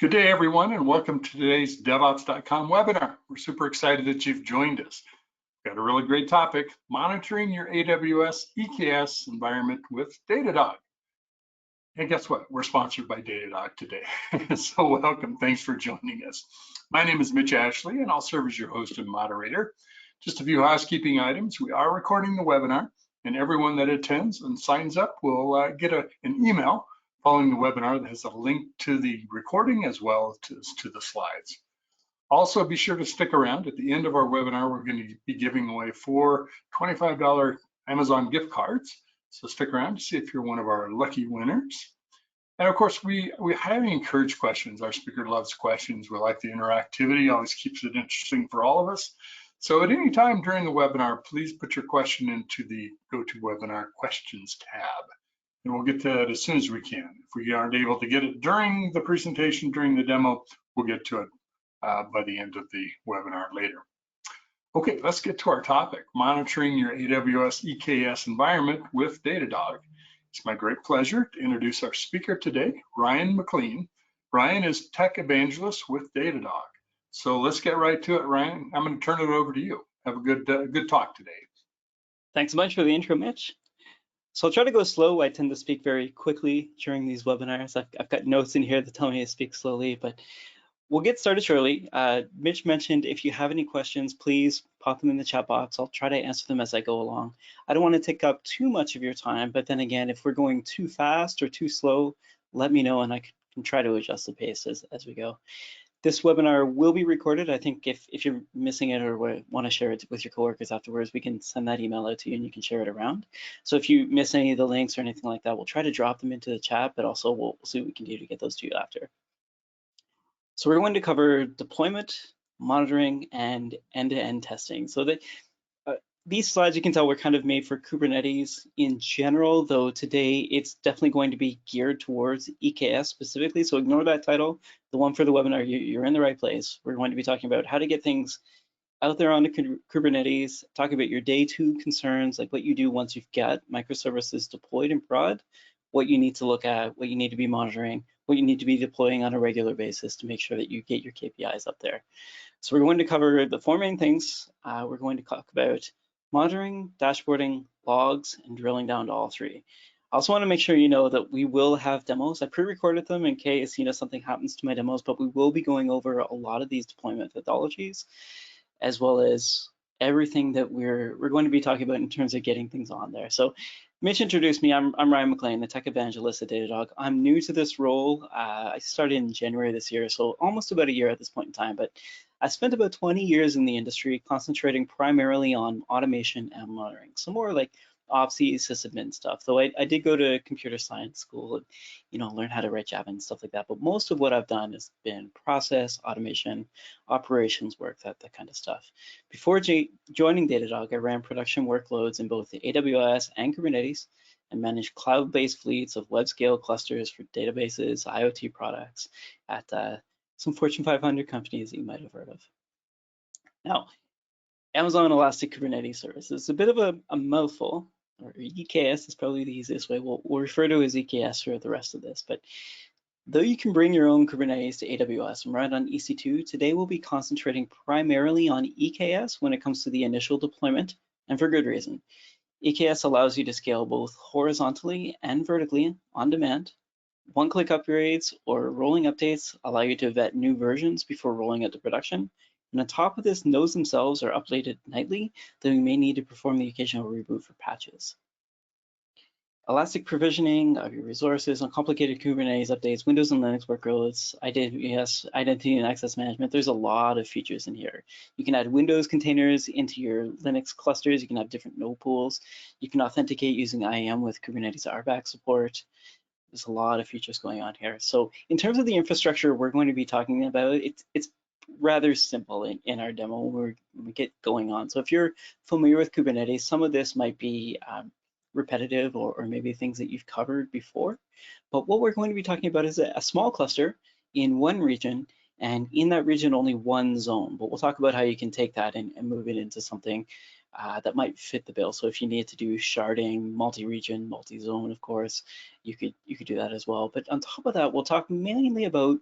Good day, everyone, and welcome to today's DevOps.com webinar. We're super excited that you've joined us. We've got a really great topic, monitoring your AWS EKS environment with Datadog. And guess what? We're sponsored by Datadog today. So welcome, thanks for joining us. My name is Mitch Ashley, and I'll serve as your host and moderator. Just a few housekeeping items. We are recording the webinar, and everyone that attends and signs up will get an email following the webinar that has a link to the recording as well as to the slides. Also, be sure to stick around. At the end of our webinar, we're going to be giving away 4 $25 Amazon gift cards. So stick around to see if you're one of our lucky winners. And of course, we highly encourage questions. Our speaker loves questions. We like the interactivity, always keeps it interesting for all of us. So at any time during the webinar, please put your question into the GoToWebinar Questions tab. And we'll get to that as soon as we can. If we aren't able to get it during the presentation, during the demo, we'll get to it by the end of the webinar later. Okay, let's get to our topic, monitoring your AWS EKS environment with Datadog. It's my great pleasure to introduce our speaker today, Ryan McLean. Ryan is Tech Evangelist with Datadog. So let's get right to it, Ryan. I'm going to turn it over to you. Have a good talk today. Thanks so much for the intro, Mitch. So I'll try to go slow. I tend to speak very quickly during these webinars. I've got notes in here that tell me to speak slowly, but we'll get started shortly. Mitch mentioned if you have any questions, please pop them in the chat box. I'll try to answer them as I go along. I don't want to take up too much of your time, but then again, if we're going too fast or too slow, let me know and I can try to adjust the pace as we go. This webinar will be recorded. I think if you're missing it or want to share it with your coworkers afterwards, we can send that email out to you and you can share it around. So if you miss any of the links or anything like that, we'll try to drop them into the chat, but also we'll see what we can do to get those to you after. So we're going to cover deployment, monitoring, and end-to-end testing. So that these slides, you can tell, were kind of made for Kubernetes in general, though today it's definitely going to be geared towards EKS specifically. So ignore that title, the one for the webinar, you're in the right place. We're going to be talking about how to get things out there on the Kubernetes, talk about your day 2 concerns, like what you do once you've got microservices deployed in prod, what you need to look at, what you need to be monitoring, what you need to be deploying on a regular basis to make sure that you get your KPIs up there. So we're going to cover the 4 main things. We're going to talk about monitoring, dashboarding, logs, and drilling down to all 3. I also want to make sure you know that we will have demos. I pre-recorded them in case something happens to my demos, but we will be going over a lot of these deployment methodologies, as well as everything that we're going to be talking about in terms of getting things on there. So Mitch introduced me. I'm Ryan McLean, the Tech Evangelist at Datadog. I'm new to this role. I started in January this year, so almost about a year at this point in time, but I spent about 20 years in the industry concentrating primarily on automation and monitoring, so more like OPSI, sysadmin stuff. Though I did go to computer science school and learn how to write Java and stuff like that. But most of what I've done has been process, automation, operations work, that kind of stuff. Before joining Datadog, I ran production workloads in both the AWS and Kubernetes and managed cloud-based fleets of web-scale clusters for databases, IoT products at some Fortune 500 companies that you might have heard of. Now, Amazon Elastic Kubernetes Service is a bit of a mouthful, or EKS is probably the easiest way. We'll refer to as EKS for the rest of this, but though you can bring your own Kubernetes to AWS and run it on EC2, today we'll be concentrating primarily on EKS when it comes to the initial deployment, and for good reason. EKS allows you to scale both horizontally and vertically on demand. One-click upgrades or rolling updates allow you to vet new versions before rolling out to production. And on top of this, nodes themselves are updated nightly, though you may need to perform the occasional reboot for patches. Elastic provisioning of your resources, uncomplicated Kubernetes updates, Windows and Linux workloads, AWS identity and access management. There's a lot of features in here. You can add Windows containers into your Linux clusters. You can have different node pools. You can authenticate using IAM with Kubernetes RBAC support. There's a lot of features going on here. So in terms of the infrastructure we're going to be talking about, it's rather simple in our demo when we get going on. So if you're familiar with Kubernetes, some of this might be repetitive or maybe things that you've covered before. But what we're going to be talking about is a small cluster in one region, and in that region only one zone. But we'll talk about how you can take that and move it into something that might fit the bill. So if you need to do sharding, multi-region, multi-zone, of course, you could do that as well. But on top of that, we'll talk mainly about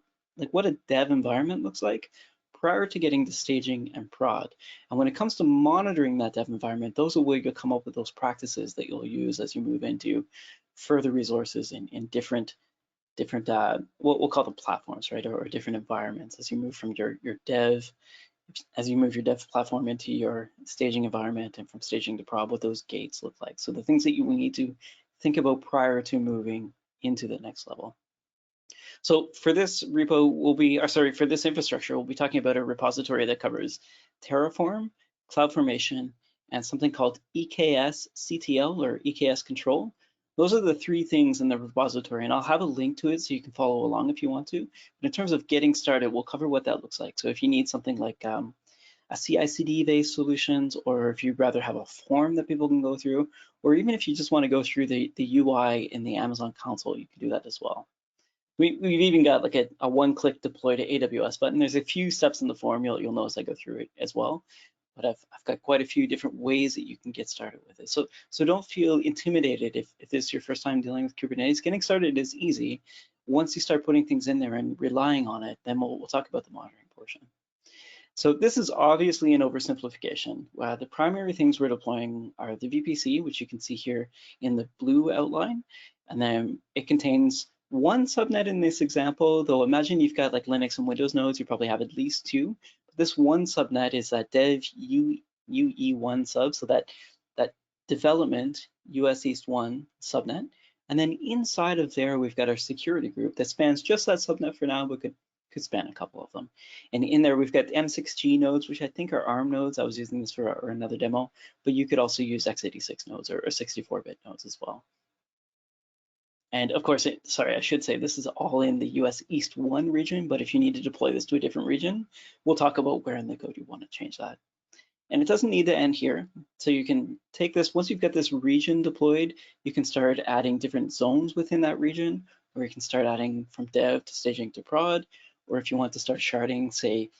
what a dev environment looks like prior to getting to staging and prod. And when it comes to monitoring that dev environment, those are where you'll come up with those practices that you'll use as you move into further resources in different what we'll call them platforms, right? Or different environments as you move from your dev, as you move your dev platform into your staging environment, and from staging to prod, what those gates look like. So the things that you will need to think about prior to moving into the next level. So for this repo, for this infrastructure, we'll be talking about a repository that covers Terraform, CloudFormation, and something called EKS CTL or EKS control. Those are the three things in the repository, and I'll have a link to it so you can follow along if you want to. But in terms of getting started, we'll cover what that looks like. So if you need something like a CI/CD based solutions, or if you'd rather have a form that people can go through, or even if you just want to go through the UI in the Amazon console, you can do that as well. We've even got like a one-click deploy to AWS button. There's a few steps in the form you'll notice I go through it as well, but I've got quite a few different ways that you can get started with it. So don't feel intimidated if this is your first time dealing with Kubernetes. Getting started is easy. Once you start putting things in there and relying on it, then we'll talk about the monitoring portion. So this is obviously an oversimplification. The primary things we're deploying are the VPC, which you can see here in the blue outline, and then it contains one subnet in this example, though imagine you've got like Linux and Windows nodes, you probably have at least two. But this one subnet is that dev UE1 sub, so that development US East 1 subnet. And then inside of there, we've got our security group that spans just that subnet for now, but could span a couple of them. And in there, we've got M6G nodes, which I think are ARM nodes. I was using this for another demo, but you could also use x86 nodes or 64-bit nodes as well. And of course, sorry, I should say this is all in the US East 1 region, but if you need to deploy this to a different region, we'll talk about where in the code you want to change that. And it doesn't need to end here. So you can take this, once you've got this region deployed, you can start adding different zones within that region, or you can start adding from dev to staging to prod, or if you want to start sharding, say,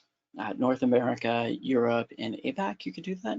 North America, Europe, and APAC, you could do that.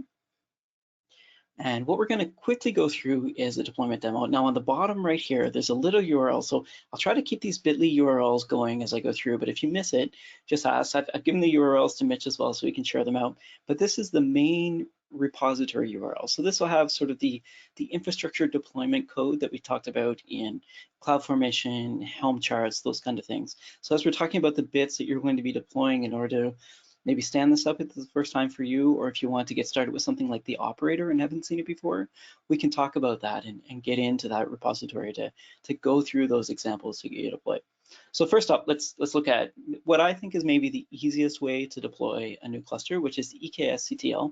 And what we're going to quickly go through is a deployment demo. Now on the bottom right here, there's a little URL. So I'll try to keep these bit.ly URLs going as I go through, but if you miss it, just ask. I've given the URLs to Mitch as well so we can share them out. But this is the main repository URL. So this will have sort of the infrastructure deployment code that we talked about in CloudFormation, Helm charts, those kind of things. So as we're talking about the bits that you're going to be deploying in order to maybe stand this up if it's the first time for you, or if you want to get started with something like the operator and haven't seen it before, we can talk about that and get into that repository to go through those examples to get you deployed. So first up, let's look at what I think is maybe the easiest way to deploy a new cluster, which is EKS CTL.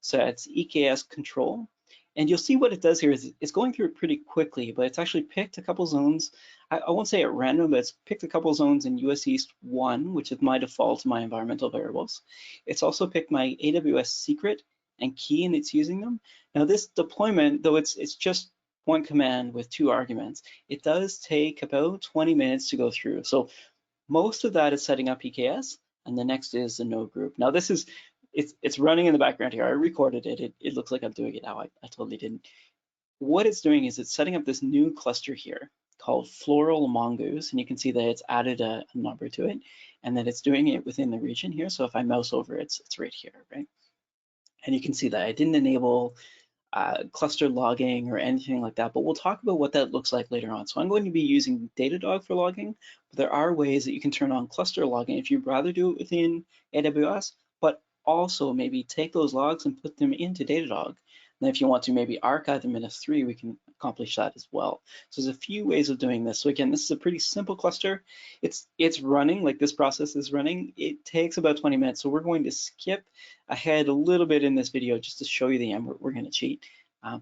So that's EKS control. And you'll see what it does here is it's going through it pretty quickly, but it's actually picked a couple zones. I won't say at random, but it's picked a couple zones in US East 1, which is my default, my environmental variables. It's also picked my AWS secret and key, and it's using them. Now this deployment, though it's just one command with 2 arguments, it does take about 20 minutes to go through. So most of that is setting up EKS, and the next is the node group. Now this is, it's running in the background here. I recorded it. It looks like I'm doing it now. I totally didn't. What it's doing is it's setting up this new cluster here called Floral Mongoose, and you can see that it's added a number to it, and that it's doing it within the region here. So if I mouse over, it's right here, right? And you can see that I didn't enable cluster logging or anything like that, but we'll talk about what that looks like later on. So I'm going to be using Datadog for logging, but there are ways that you can turn on cluster logging if you'd rather do it within AWS, but also maybe take those logs and put them into Datadog. And if you want to maybe archive them in S3, we can accomplish that as well. So there's a few ways of doing this. So again, this is a pretty simple cluster. It's running, like this process is running. It takes about 20 minutes. So we're going to skip ahead a little bit in this video just to show you the end. We're going to cheat.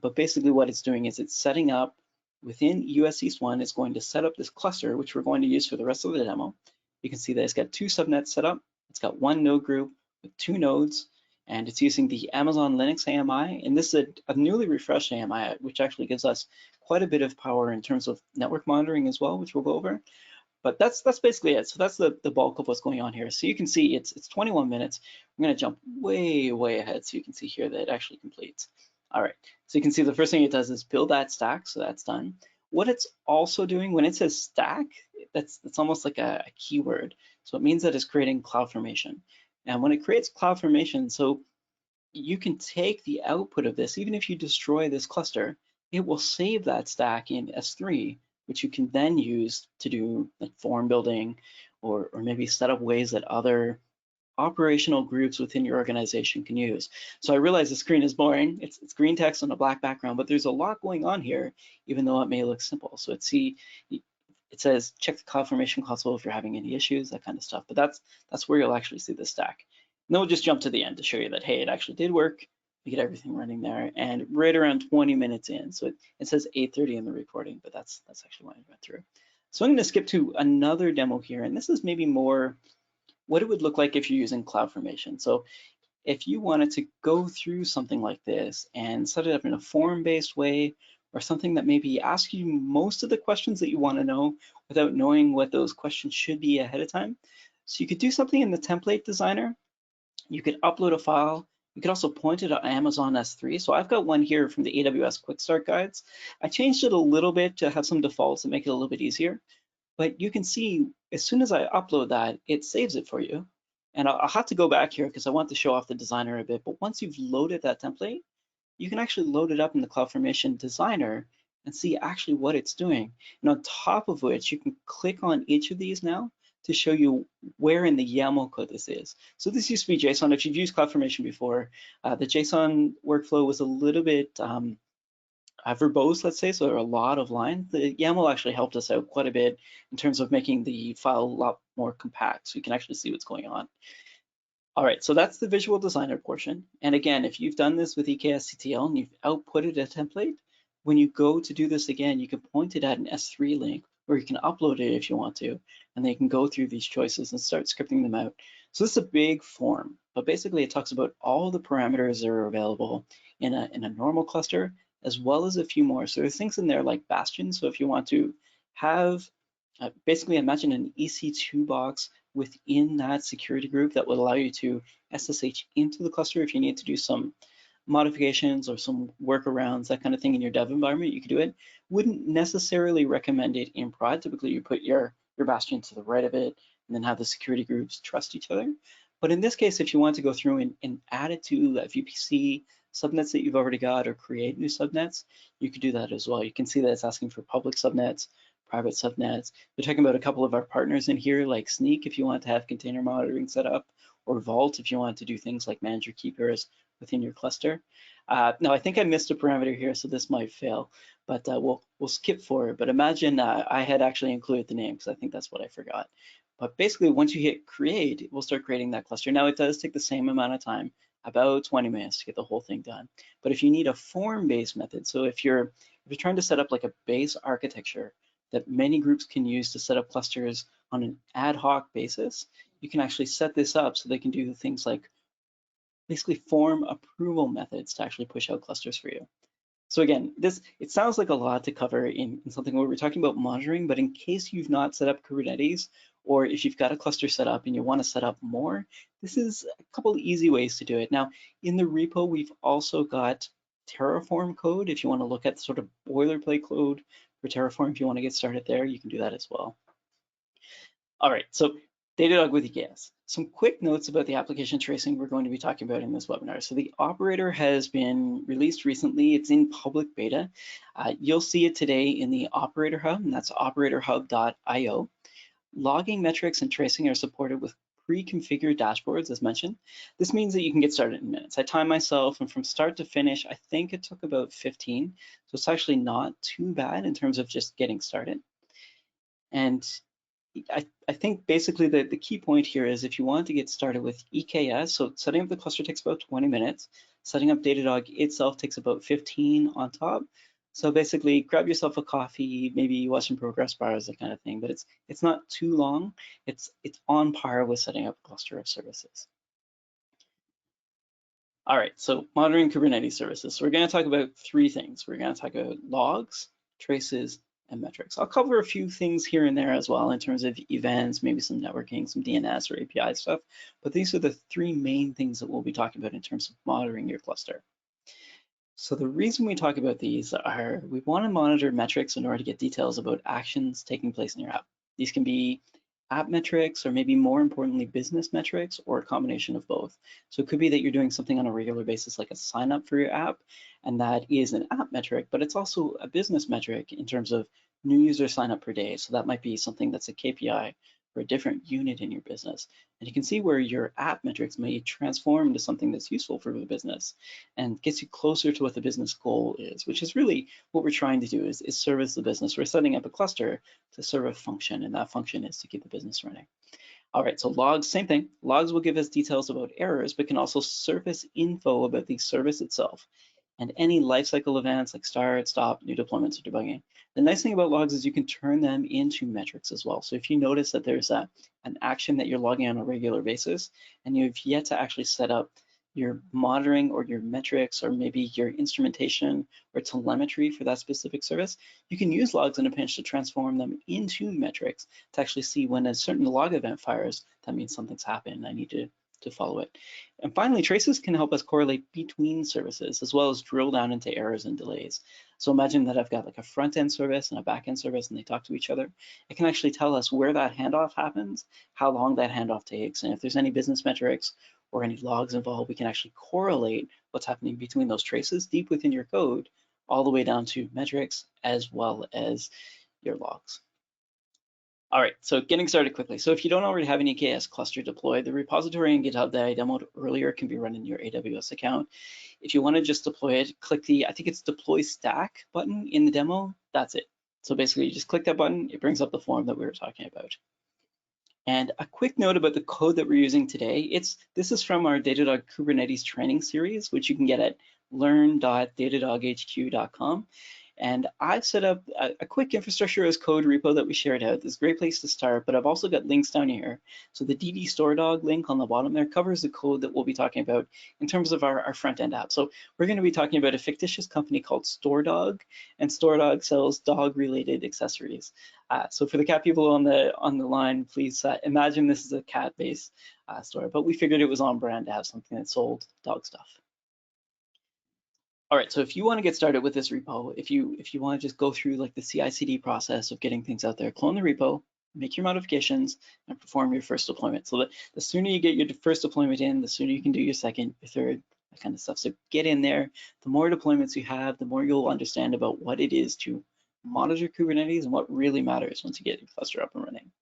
But basically what it's doing is it's setting up within US East 1, it's going to set up this cluster, which we're going to use for the rest of the demo. You can see that it's got 2 subnets set up. It's got 1 node group with 2 nodes, and it's using the Amazon Linux AMI. And this is a newly refreshed AMI, which actually gives us quite a bit of power in terms of network monitoring as well, which we'll go over. But that's basically it. So that's the bulk of what's going on here. So you can see it's 21 minutes. I'm going to jump way ahead so you can see here that it actually completes. All right, so you can see the first thing it does is build that stack, so that's done. What it's also doing when it says stack, that's almost like a keyword. So it means that it's creating CloudFormation. And when it creates CloudFormation, so you can take the output of this, even if you destroy this cluster, it will save that stack in S3, which you can then use to do like form building or maybe set up ways that other operational groups within your organization can use. So I realize the screen is boring. It's green text on a black background, but there's a lot going on here, even though it may look simple. So it says check the CloudFormation console if you're having any issues, that kind of stuff. But that's where you'll actually see the stack. And then we'll just jump to the end to show you that, hey, it actually did work. We get everything running there, and right around 20 minutes in. So it says 8:30 in the recording, but that's actually when I went through. So I'm going to skip to another demo here, and this is maybe more what it would look like if you're using CloudFormation. So if you wanted to go through something like this and set it up in a form-based way, or something that maybe asks you most of the questions that you want to know without knowing what those questions should be ahead of time. So you could do something in the template designer. You could upload a file. You could also point it at Amazon S3. So I've got one here from the AWS Quick Start Guides. I changed it a little bit to have some defaults and make it a little bit easier. But you can see as soon as I upload that, it saves it for you. And I'll have to go back here because I want to show off the designer a bit. But once you've loaded that template, you can actually load it up in the CloudFormation designer and see actually what it's doing. And on top of which, you can click on each of these now to show you where in the YAML code this is. So this used to be JSON. If you've used CloudFormation before, the JSON workflow was a little bit verbose, let's say, so there are a lot of lines. The YAML actually helped us out quite a bit in terms of making the file a lot more compact, so you can actually see what's going on. All right, so that's the visual designer portion. And again, if you've done this with EKS CTL and you've outputted a template, when you go to do this again, you can point it at an S3 link, or you can upload it if you want to, and then you can go through these choices and start scripting them out. So this is a big form, but basically it talks about all the parameters that are available in a normal cluster, as well as a few more. So there's things in there like Bastion. So if you want to have, basically imagine an EC2 box within that security group that would allow you to SSH into the cluster if you need to do some modifications or some workarounds, that kind of thing in your dev environment, you could do it. Wouldn't necessarily recommend it in prod. Typically you put your Bastion to the right of it and then have the security groups trust each other. But in this case, if you want to go through and add it to that VPC subnets that you've already got or create new subnets, you could do that as well. You can see that it's asking for public subnets, private subnets. We're talking about a couple of our partners in here, like Sneak, if you want to have container monitoring set up, or Vault, if you want to do things like manage your key pairs within your cluster. Now, I think I missed a parameter here, so this might fail, but we'll skip forward. But imagine I had actually included the name, because I think that's what I forgot. But basically, once you hit create, it will start creating that cluster. Now, it does take the same amount of time, about 20 minutes to get the whole thing done. But if you need a form-based method, so if you're trying to set up like a base architecture that many groups can use to set up clusters on an ad hoc basis, you can actually set this up so they can do things like basically form approval methods to actually push out clusters for you. So again, it sounds like a lot to cover in something where we're talking about monitoring, but in case you've not set up Kubernetes, or if you've got a cluster set up and you want to set up more, this is a couple of easy ways to do it. Now, in the repo, we've also got Terraform code. If you want to look at sort of boilerplate code for Terraform, if you want to get started there, you can do that as well. All right, so Datadog with EKS. Some quick notes about the application tracing we're going to be talking about in this webinar. So the operator has been released recently. It's in public beta. You'll see it today in the Operator Hub, and that's operatorhub.io. Logging metrics and tracing are supported with pre-configured dashboards, as mentioned. This means that you can get started in minutes. I timed myself, and from start to finish, I think it took about 15. So it's actually not too bad in terms of just getting started. And I think basically the key point here is if you want to get started with EKS, so setting up the cluster takes about 20 minutes. Setting up Datadog itself takes about 15 on top. So basically grab yourself a coffee, maybe watch some progress bars, that kind of thing, but it's not too long. It's on par with setting up a cluster of services. All right, so monitoring Kubernetes services. So we're going to talk about three things. We're going to talk about logs, traces, and metrics. I'll cover a few things here and there as well in terms of events, maybe some networking, some DNS or API stuff, but these are the three main things that we'll be talking about in terms of monitoring your cluster. So the reason we talk about these are we want to monitor metrics in order to get details about actions taking place in your app. These can be app metrics, or maybe more importantly, business metrics, or a combination of both. So it could be that you're doing something on a regular basis, like a sign up for your app, and that is an app metric, but it's also a business metric in terms of new user sign up per day. So that might be something that's a KPI for a different unit in your business. And you can see where your app metrics may transform into something that's useful for the business and gets you closer to what the business goal is, which is really what we're trying to do is service the business. We're setting up a cluster to serve a function, and that function is to keep the business running. All right, so logs, same thing. Logs will give us details about errors, but can also surface info about the service itself and any lifecycle events like start, stop, new deployments, or debugging. The nice thing about logs is you can turn them into metrics as well. So if you notice that there's an action that you're logging on a regular basis and you've yet to actually set up your monitoring or your metrics or maybe your instrumentation or telemetry for that specific service, you can use logs in a pinch to transform them into metrics to actually see when a certain log event fires, that means something's happened. I need to follow it. And finally, traces can help us correlate between services as well as drill down into errors and delays. So imagine that I've got like a front-end service and a back-end service and they talk to each other. It can actually tell us where that handoff happens, how long that handoff takes, and if there's any business metrics or any logs involved, we can actually correlate what's happening between those traces deep within your code all the way down to metrics as well as your logs. All right, so getting started quickly. So if you don't already have an EKS cluster deployed, the repository in GitHub that I demoed earlier can be run in your AWS account. If you want to just deploy it, click the, I think it's deploy stack button in the demo. That's it. So basically you just click that button, it brings up the form that we were talking about. And a quick note about the code that we're using today. This is from our Datadog Kubernetes training series, which you can get at learn.datadoghq.com. And I've set up a quick infrastructure as code repo that we shared out. It's a great place to start, but I've also got links down here. So the DD StoreDog link on the bottom there covers the code that we'll be talking about in terms of our front-end app. So we're going to be talking about a fictitious company called StoreDog, and StoreDog sells dog-related accessories. So for the cat people on the line, please imagine this is a cat-based store, but we figured it was on brand to have something that sold dog stuff. All right, so if you want to get started with this repo, if you want to just go through like the CI/CD process of getting things out there, clone the repo, make your modifications, and perform your first deployment. So the sooner you get your first deployment in, the sooner you can do your second, your third, that kind of stuff. So get in there. The more deployments you have, the more you'll understand about what it is to monitor Kubernetes and what really matters once you get your cluster up and running.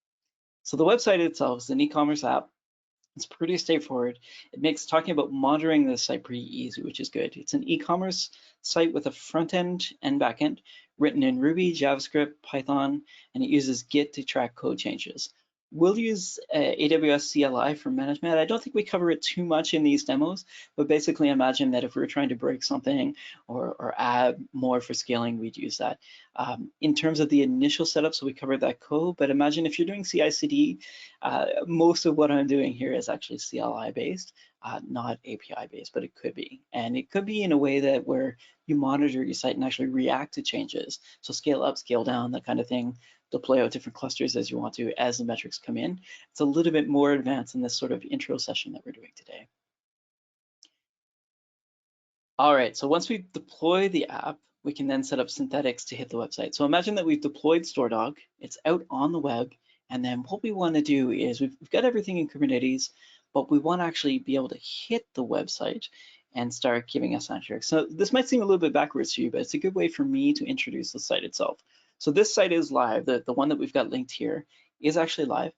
So the website itself is an e-commerce app. It's pretty straightforward. It makes talking about monitoring the site pretty easy, which is good. It's an e-commerce site with a front end and back end written in Ruby, JavaScript, Python, and it uses Git to track code changes. We'll use AWS CLI for management. I don't think we cover it too much in these demos, but basically imagine that if we were trying to break something or add more for scaling, we'd use that. In terms of the initial setup, so we covered that code, but imagine if you're doing CI/CD, most of what I'm doing here is actually CLI based, not API based, but it could be. And it could be in a way that where you monitor your site and actually react to changes. So scale up, scale down, that kind of thing. Deploy out different clusters as you want to as the metrics come in. It's a little bit more advanced in this sort of intro session that we're doing today. All right, so once we deploy the app, we can then set up synthetics to hit the website. So imagine that we've deployed StoreDog, it's out on the web, and then what we want to do is we've got everything in Kubernetes, but we want to actually be able to hit the website and start giving us metrics. So this might seem a little bit backwards to you, but it's a good way for me to introduce the site itself. So this site is live. The one that we've got linked here is actually live.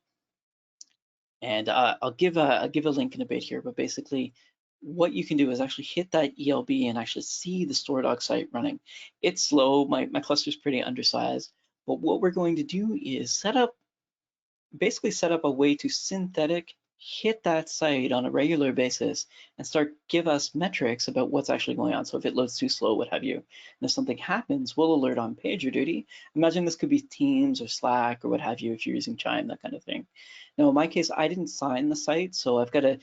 And I'll give a link in a bit here, but basically what you can do is actually hit that ELB and actually see the StoreDog site running. It's slow, my cluster's pretty undersized, but what we're going to do is basically set up a way to synthetic hit that site on a regular basis and start give us metrics about what's actually going on. So if it loads too slow, what have you. And if something happens, we'll alert on PagerDuty. Imagine this could be Teams or Slack or what have you if you're using Chime, that kind of thing. Now in my case, I didn't sign the site, so I've got to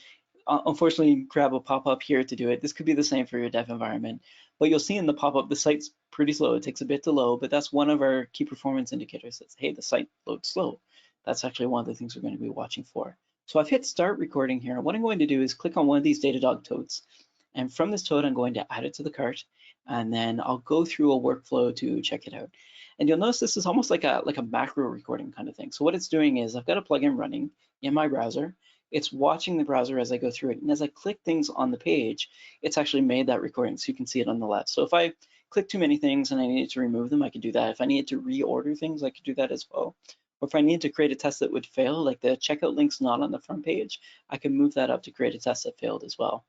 unfortunately grab a pop-up here to do it. This could be the same for your dev environment. But you'll see in the pop-up, the site's pretty slow. It takes a bit to load, but that's one of our key performance indicators. That's, hey, the site loads slow. That's actually one of the things we're going to be watching for. So I've hit start recording here. What I'm going to do is click on one of these Datadog totes. And from this tote, I'm going to add it to the cart. And then I'll go through a workflow to check it out. And you'll notice this is almost like a macro recording kind of thing. So what it's doing is I've got a plugin running in my browser. It's watching the browser as I go through it. And as I click things on the page, it's actually made that recording. So you can see it on the left. So if I click too many things and I needed to remove them, I could do that. If I needed to reorder things, I could do that as well. Or if I need to create a test that would fail, like the checkout link's not on the front page, I can move that up to create a test that failed as well.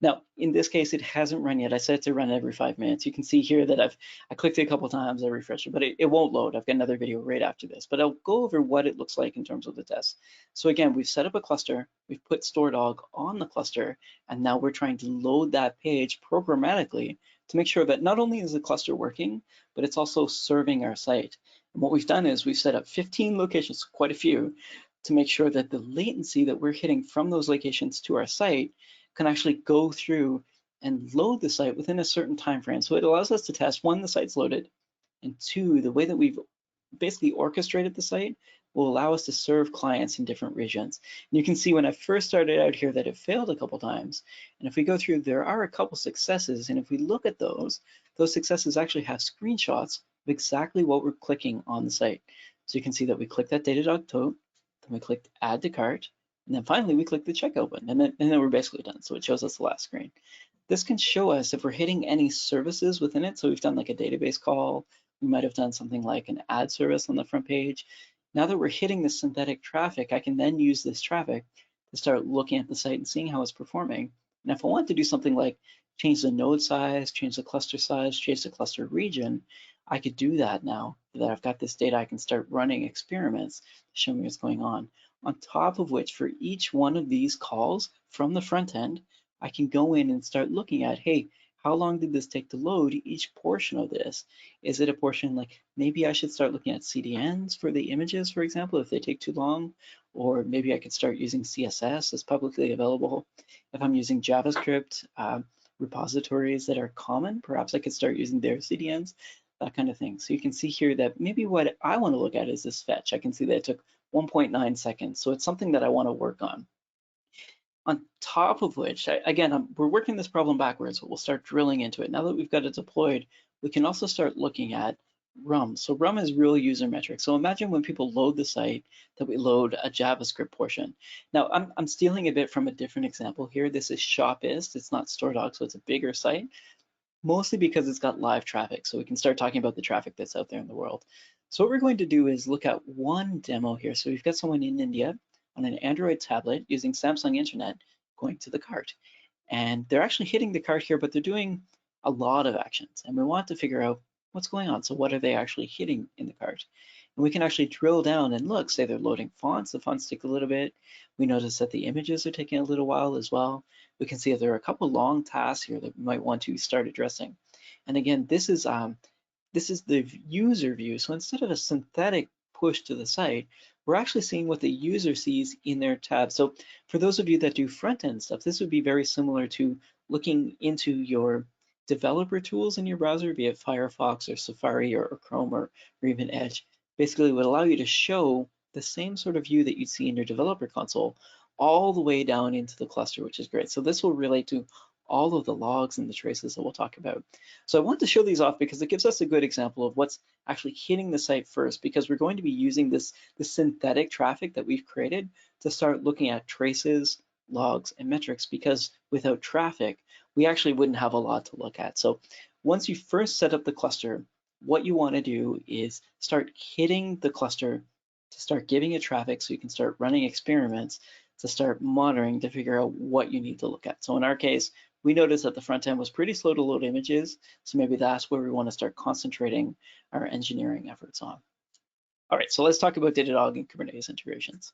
Now, in this case, it hasn't run yet. I set it to run every 5 minutes. You can see here that I clicked it a couple times, I refreshed it, but it won't load. I've got another video right after this, but I'll go over what it looks like in terms of the test. So again, we've set up a cluster, we've put StoreDog on the cluster, and now we're trying to load that page programmatically to make sure that not only is the cluster working, but it's also serving our site. And what we've done is we've set up 15 locations, quite a few, to make sure that the latency that we're hitting from those locations to our site can actually go through and load the site within a certain time frame. So it allows us to test, one, the site's loaded, and two, the way that we've basically orchestrated the site will allow us to serve clients in different regions. And you can see when I first started out here that it failed a couple times. And if we go through, there are a couple successes. And if we look at those successes actually have screenshots of exactly what we're clicking on the site. So you can see that we clicked that Datadog tote, then we clicked add to cart, and then finally we click the checkout button, and then we're basically done. So it shows us the last screen. This can show us if we're hitting any services within it. So we've done like a database call. We might have done something like an ad service on the front page. Now that we're hitting the synthetic traffic, I can then use this traffic to start looking at the site and seeing how it's performing. And if I want to do something like change the node size, change the cluster size, change the cluster region, I could do that now that I've got this data. I can start running experiments to show me what's going on. On top of which, for each one of these calls from the front end, I can go in and start looking at, hey, how long did this take to load each portion of this? Is it a portion like maybe I should start looking at CDNs for the images, for example, if they take too long? Or maybe I could start using CSS as publicly available. If I'm using JavaScript repositories that are common, perhaps I could start using their CDNs, that kind of thing. So you can see here that maybe what I want to look at is this fetch. I can see that it took 1.9 seconds. So it's something that I want to work on. On top of which, we're working this problem backwards, but we'll start drilling into it. Now that we've got it deployed, we can also start looking at RUM. So RUM is real user metrics. So imagine when people load the site that we load a JavaScript portion. Now I'm stealing a bit from a different example here. This is Shopist, it's not StoreDog, so it's a bigger site, mostly because it's got live traffic. So we can start talking about the traffic that's out there in the world. So what we're going to do is look at one demo here. So we've got someone in India on an Android tablet using Samsung Internet going to the cart. And they're actually hitting the cart here, but they're doing a lot of actions. And we want to figure out what's going on. So what are they actually hitting in the cart? And we can actually drill down and look, say they're loading fonts. The fonts take a little bit. We notice that the images are taking a little while as well. We can see that there are a couple long tasks here that we might want to start addressing. And again, this is the user view. So instead of a synthetic push to the site, we're actually seeing what the user sees in their tab. So for those of you that do front-end stuff, this would be very similar to looking into your developer tools in your browser, be it Firefox or Safari or Chrome or even Edge. Basically, it would allow you to show the same sort of view that you'd see in your developer console all the way down into the cluster, which is great. So this will relate to all of the logs and the traces that we'll talk about. So I want to show these off because it gives us a good example of what's actually hitting the site first, because we're going to be using this synthetic traffic that we've created to start looking at traces, logs, and metrics, because without traffic, we actually wouldn't have a lot to look at. So once you first set up the cluster, what you want to do is start hitting the cluster to start giving it traffic so you can start running experiments to start monitoring to figure out what you need to look at. So in our case, we noticed that the front end was pretty slow to load images, so maybe that's where we want to start concentrating our engineering efforts on. All right, so let's talk about Datadog and Kubernetes integrations.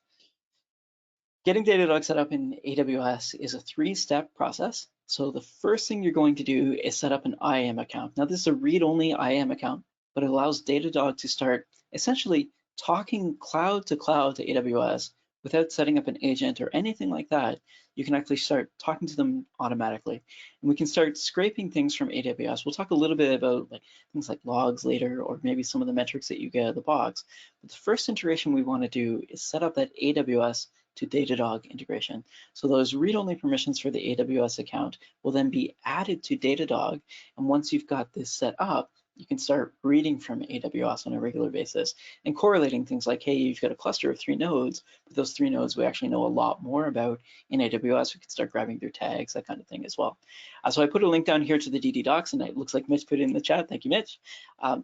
Getting Datadog set up in AWS is a 3-step process. So the first thing you're going to do is set up an IAM account. Now this is a read-only IAM account, but it allows Datadog to start essentially talking cloud to AWS without setting up an agent or anything like that. You can actually start talking to them automatically. And we can start scraping things from AWS. We'll talk a little bit about things like logs later, or maybe some of the metrics that you get out of the box. But the first integration we want to do is set up that AWS to Datadog integration. So those read-only permissions for the AWS account will then be added to Datadog. And once you've got this set up, you can start reading from AWS on a regular basis and correlating things like, hey, you've got a cluster of 3 nodes, but those 3 nodes we actually know a lot more about in AWS. We can start grabbing their tags, that kind of thing as well. So I put a link down here to the DD docs, and it looks like Mitch put it in the chat. Thank you, Mitch.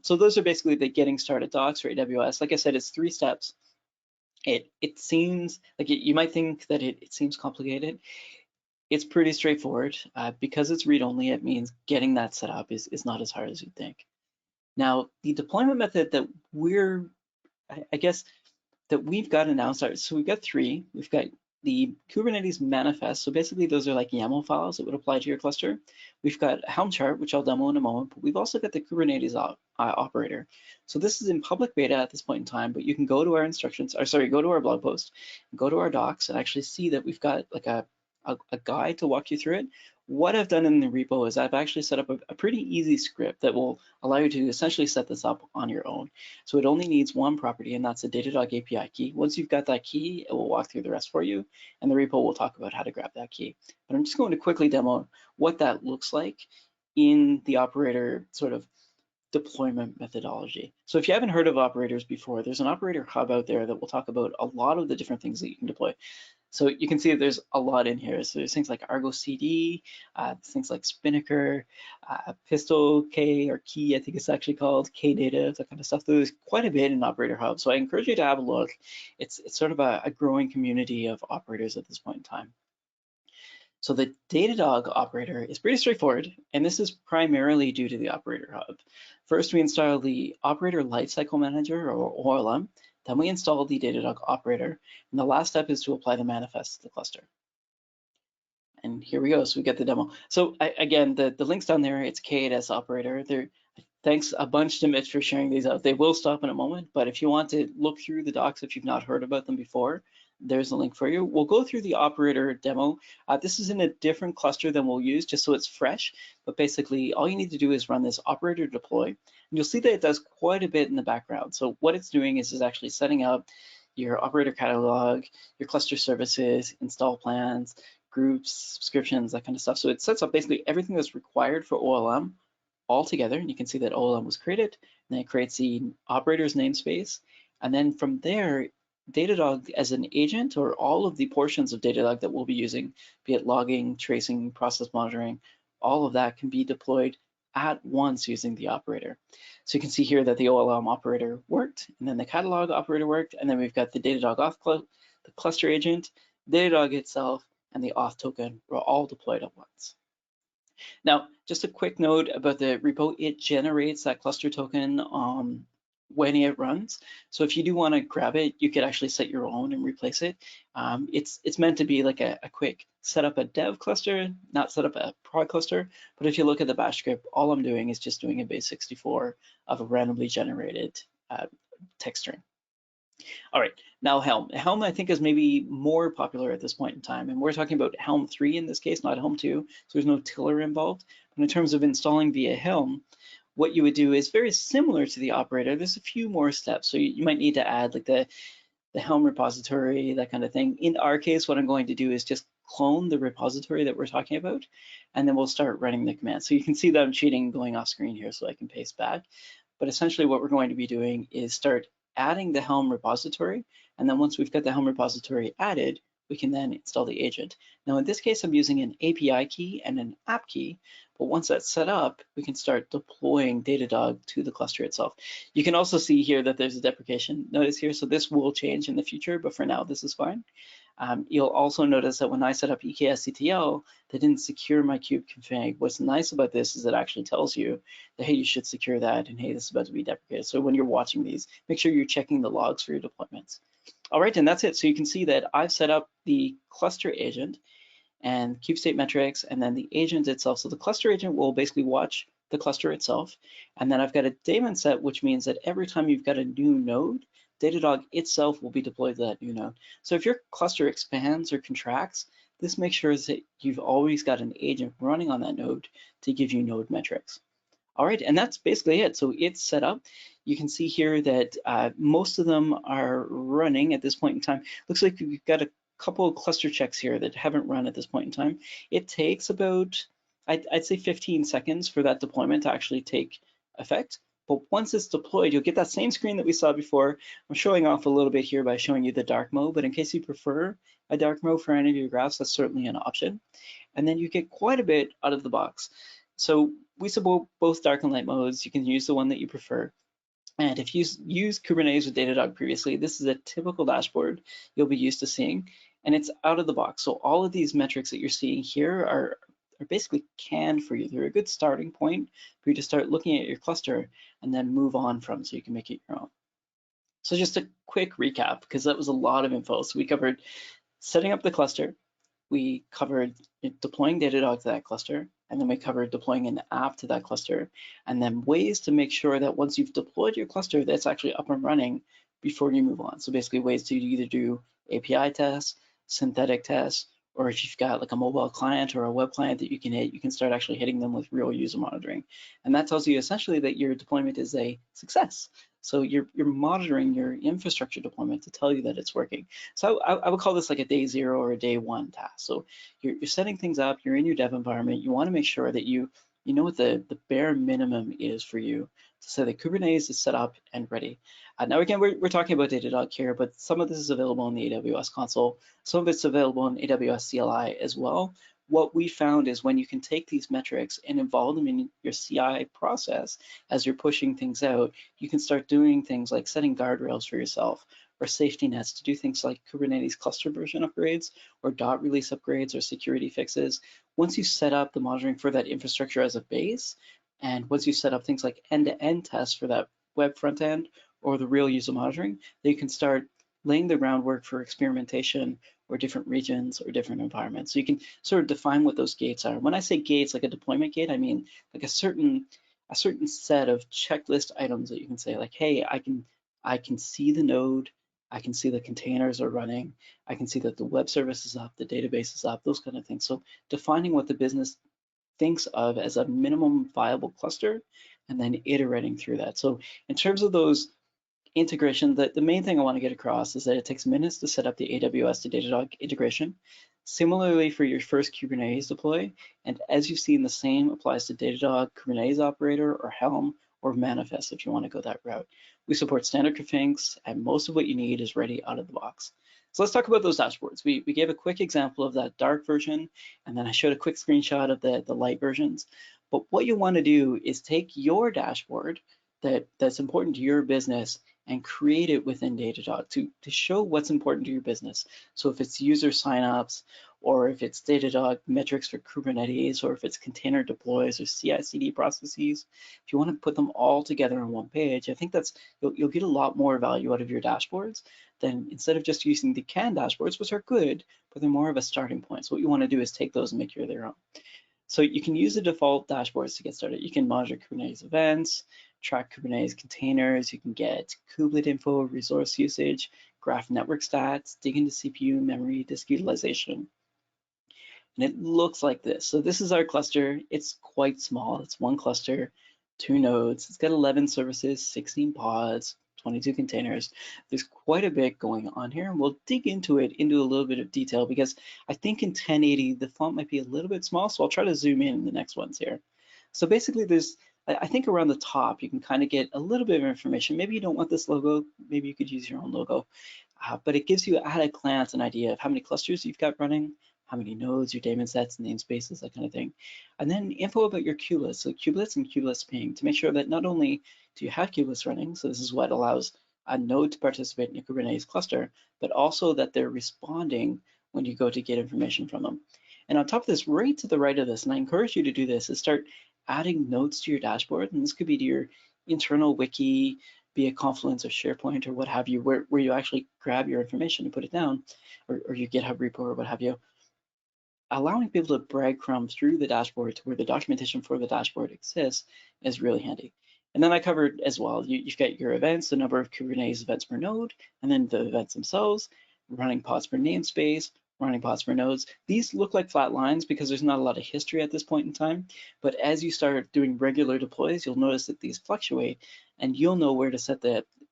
So those are basically the getting started docs for AWS. Like I said, it's 3 steps. It seems like you might think that it seems complicated. It's pretty straightforward. Because it's read-only, it means getting that set up is not as hard as you'd think. Now, the deployment method that we've got announced, so we've got 3. We've got the Kubernetes manifest. So basically those are like YAML files that would apply to your cluster. We've got Helm chart, which I'll demo in a moment, but we've also got the Kubernetes operator. So this is in public beta at this point in time, but you can go to our instructions, or sorry, go to our blog post, go to our docs and actually see that we've got like a guide to walk you through it. What I've done in the repo is I've actually set up a pretty easy script that will allow you to essentially set this up on your own. So it only needs 1 property, and that's a Datadog API key. Once you've got that key, it will walk through the rest for you, and the repo will talk about how to grab that key. But I'm just going to quickly demo what that looks like in the operator sort of deployment methodology. So if you haven't heard of operators before, there's an operator hub out there that will talk about a lot of the different things that you can deploy. So you can see that there's a lot in here. So there's things like Argo CD, things like Spinnaker, Pistol K or Key, I think it's actually called, Kdata, that kind of stuff. There's quite a bit in Operator Hub. So I encourage you to have a look. It's sort of a growing community of operators at this point in time. So the Datadog operator is pretty straightforward, and this is primarily due to the Operator Hub. First, we install the Operator Lifecycle Manager, or OLM. Then we install the Datadog operator, and the last step is to apply the manifest to the cluster. And here we go, so we get the demo. So again, the link's down there, it's K8S operator. Thanks a bunch to Mitch for sharing these out. They will stop in a moment, but if you want to look through the docs if you've not heard about them before, there's a link for you. We'll go through the operator demo. This is in a different cluster than we'll use, just so it's fresh, but basically all you need to do is run this operator deploy, and you'll see that it does quite a bit in the background. So what it's doing is actually setting up your operator catalog, your cluster services, install plans, groups, subscriptions, that kind of stuff. So it sets up basically everything that's required for OLM all together, and you can see that OLM was created, and then it creates the operator's namespace, and then from there, Datadog as an agent, or all of the portions of Datadog that we'll be using, be it logging, tracing, process monitoring, all of that can be deployed at once using the operator. So you can see here that the OLM operator worked, and then the catalog operator worked, and then we've got the Datadog auth, the cluster agent, Datadog itself, and the auth token were all deployed at once. Now, just a quick note about the repo, it generates that cluster token when it runs. So if you do want to grab it, you could actually set your own and replace it. It's meant to be like a quick set up a dev cluster, not set up a prod cluster. But if you look at the bash script, all I'm doing is just doing a base 64 of a randomly generated text string. All right, now Helm. Helm, I think, is maybe more popular at this point in time, and we're talking about Helm 3 in this case, not Helm 2, so there's no tiller involved. But in terms of installing via Helm, what you would do is very similar to the operator. There's a few more steps, so you might need to add like the Helm repository, that kind of thing. In our case, what I'm going to do is just clone the repository that we're talking about, and then we'll start running the command. So you can see that I'm cheating going off screen here so I can paste back. But essentially what we're going to be doing is start adding the Helm repository, and then once we've got the Helm repository added, we can then install the agent. Now in this case, I'm using an API key and an app key, but once that's set up, we can start deploying Datadog to the cluster itself. You can also see here that there's a deprecation notice here, so this will change in the future, but for now, this is fine. You'll also notice that when I set up EKS CTL, they didn't secure my kube config. What's nice about this is it actually tells you that, hey, you should secure that, and hey, this is about to be deprecated. So when you're watching these, make sure you're checking the logs for your deployments. All right, and that's it. So you can see that I've set up the cluster agent and kube state metrics, and then the agent itself. So the cluster agent will basically watch the cluster itself. And then I've got a daemon set, which means that every time you've got a new node, Datadog itself will be deployed to that new node. So if your cluster expands or contracts, this makes sure that you've always got an agent running on that node to give you node metrics. All right, and that's basically it. So it's set up. You can see here that most of them are running at this point in time. Looks like we've got a couple of cluster checks here that haven't run at this point in time. It takes about, I'd say 15 seconds for that deployment to actually take effect. But once it's deployed, you'll get that same screen that we saw before. I'm showing off a little bit here by showing you the dark mode, but in case you prefer a dark mode for any of your graphs, that's certainly an option. And then you get quite a bit out of the box. So we support both dark and light modes. You can use the one that you prefer. And if you use Kubernetes with Datadog previously, this is a typical dashboard you'll be used to seeing, and it's out of the box. So all of these metrics that you're seeing here are basically canned for you. They're a good starting point for you to start looking at your cluster and then move on from, so you can make it your own. So just a quick recap, because that was a lot of info. So we covered setting up the cluster, we covered deploying Datadog to that cluster, and then we covered deploying an app to that cluster, and then ways to make sure that once you've deployed your cluster, that's actually up and running before you move on. So basically ways to either do API tests, synthetic tests, or if you've got like a mobile client or a web client that you can hit, you can start actually hitting them with real user monitoring. And that tells you essentially that your deployment is a success. So you're monitoring your infrastructure deployment to tell you that it's working. So I would call this like a day 0 or a day 1 task. So you're setting things up, you're in your dev environment, you want to make sure that you know what the bare minimum is for you to say that Kubernetes is set up and ready. Now again, we're talking about Datadog here, but some of this is available in the AWS console. Some of it's available in AWS CLI as well. What we found is when you can take these metrics and involve them in your CI process as you're pushing things out, you can start doing things like setting guardrails for yourself or safety nets to do things like Kubernetes cluster version upgrades or dot release upgrades or security fixes. Once you set up the monitoring for that infrastructure as a base, and once you set up things like end-to-end tests for that web front end or the real user monitoring, then you can start laying the groundwork for experimentation or different regions or different environments. So you can sort of define what those gates are. When I say gates, like a deployment gate, I mean like a certain set of checklist items that you can say like, hey, I can see the node, I can see the containers are running, I can see that the web service is up, the database is up, those kind of things. So defining what the business thinks of as a minimum viable cluster and then iterating through that. So in terms of those integration, the main thing I want to get across is that it takes minutes to set up the AWS to Datadog integration. Similarly for your first Kubernetes deploy, and as you've seen, the same applies to Datadog, Kubernetes Operator, or Helm, or Manifest if you want to go that route. We support standard configs, and most of what you need is ready out of the box. So let's talk about those dashboards. We gave a quick example of that dark version, and then I showed a quick screenshot of the light versions. But what you want to do is take your dashboard that's important to your business and create it within Datadog to show what's important to your business. So if it's user signups, or if it's Datadog metrics for Kubernetes, or if it's container deploys or CI/CD processes, if you want to put them all together on one page, I think that's you'll get a lot more value out of your dashboards than instead of just using the canned dashboards, which are good, but they're more of a starting point. So what you want to do is take those and make your own. So you can use the default dashboards to get started. You can monitor Kubernetes events, track Kubernetes containers, you can get kubelet info, resource usage, graph network stats, dig into CPU, memory, disk utilization. And it looks like this. So this is our cluster. It's quite small. It's one cluster, 2 nodes. It's got 11 services, 16 pods, 22 containers. There's quite a bit going on here, and we'll dig into it into a little bit of detail because I think in 1080 the font might be a little bit small, so I'll try to zoom in the next ones here. So basically I think around the top you can kind of get a little bit of information. Maybe you don't want this logo, maybe you could use your own logo, but it gives you at a glance an idea of how many clusters you've got running, how many nodes, your daemon sets, namespaces, that kind of thing. And then info about your kubelets, so kubelets and kubelets ping, to make sure that not only do you have kubelets running, so this is what allows a node to participate in a Kubernetes cluster, but also that they're responding when you go to get information from them. And on top of this, right to the right of this, and I encourage you to do this, is start adding notes to your dashboard. And this could be to your internal wiki, be it Confluence or SharePoint or what have you, where you actually grab your information and put it down, or your GitHub repo or what have you. Allowing people to breadcrumb through the dashboard to where the documentation for the dashboard exists is really handy. And then I covered as well, you've got your events, the number of Kubernetes events per node, and then the events themselves, running pods per namespace, running pods per nodes. These look like flat lines because there's not a lot of history at this point in time, but as you start doing regular deploys, you'll notice that these fluctuate, and you'll know where to set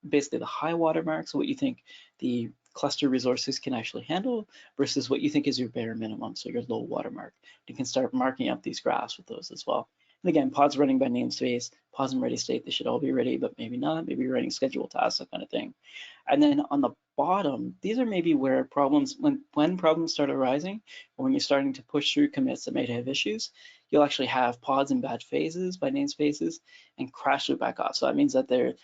basically the high water mark, so what you think the cluster resources can actually handle versus what you think is your bare minimum, so your low watermark. You can start marking up these graphs with those as well. And again, pods running by namespace, pods in ready state, they should all be ready, but maybe not. Maybe you're running scheduled tasks, that kind of thing. And then on the bottom, these are maybe where problems, when problems start arising, or when you're starting to push through commits that may have issues, you'll actually have pods in bad phases by namespaces and crash loop back off. So that means that they're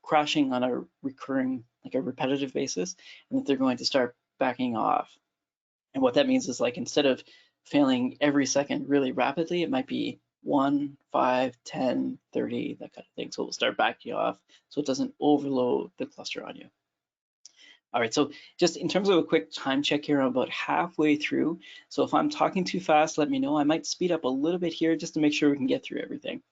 crashing on a recurring, like a repetitive basis, and that they're going to start backing off. And what that means is, like, instead of failing every second really rapidly, it might be 1, 5, 10, 30, that kind of thing. So it will start backing off so it doesn't overload the cluster on you. All right, so just in terms of a quick time check here, I'm about halfway through. So if I'm talking too fast, let me know. I might speed up a little bit here just to make sure we can get through everything.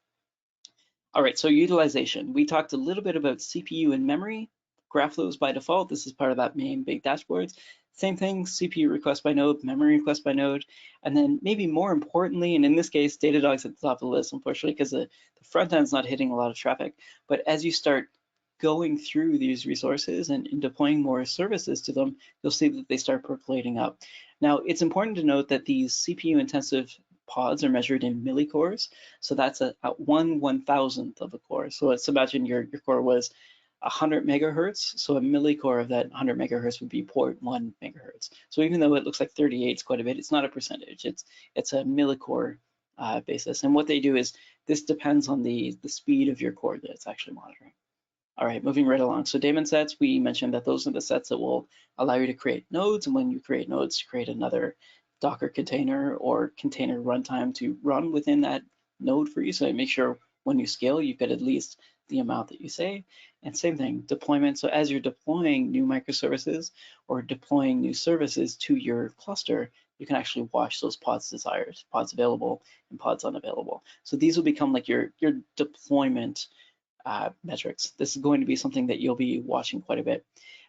All right, so utilization. We talked a little bit about CPU and memory. Graph flows by default. This is part of that main big dashboards. Same thing, CPU request by node, memory request by node, and then maybe more importantly, and in this case, Datadog's at the top of the list, unfortunately, because the front end's not hitting a lot of traffic. But as you start going through these resources and deploying more services to them, you'll see that they start percolating up. Now, it's important to note that these CPU intensive pods are measured in millicores. So that's a 1/1000th of a core. So let's imagine your core was 100 megahertz. So a millicore of that 100 megahertz would be 0.1 megahertz. So even though it looks like 38 is quite a bit, it's not a percentage. It's a millicore basis. And what they do is this depends on the speed of your core that it's actually monitoring. All right, moving right along. So daemon sets, we mentioned that those are the sets that will allow you to create nodes. And when you create nodes, to create another Docker container or container runtime to run within that node for you. So make sure when you scale, you've got at least the amount that you say. And same thing, deployment. So as you're deploying new microservices or deploying new services to your cluster, you can actually watch those pods desired, pods available and pods unavailable. So these will become like your deployment metrics. This is going to be something that you'll be watching quite a bit.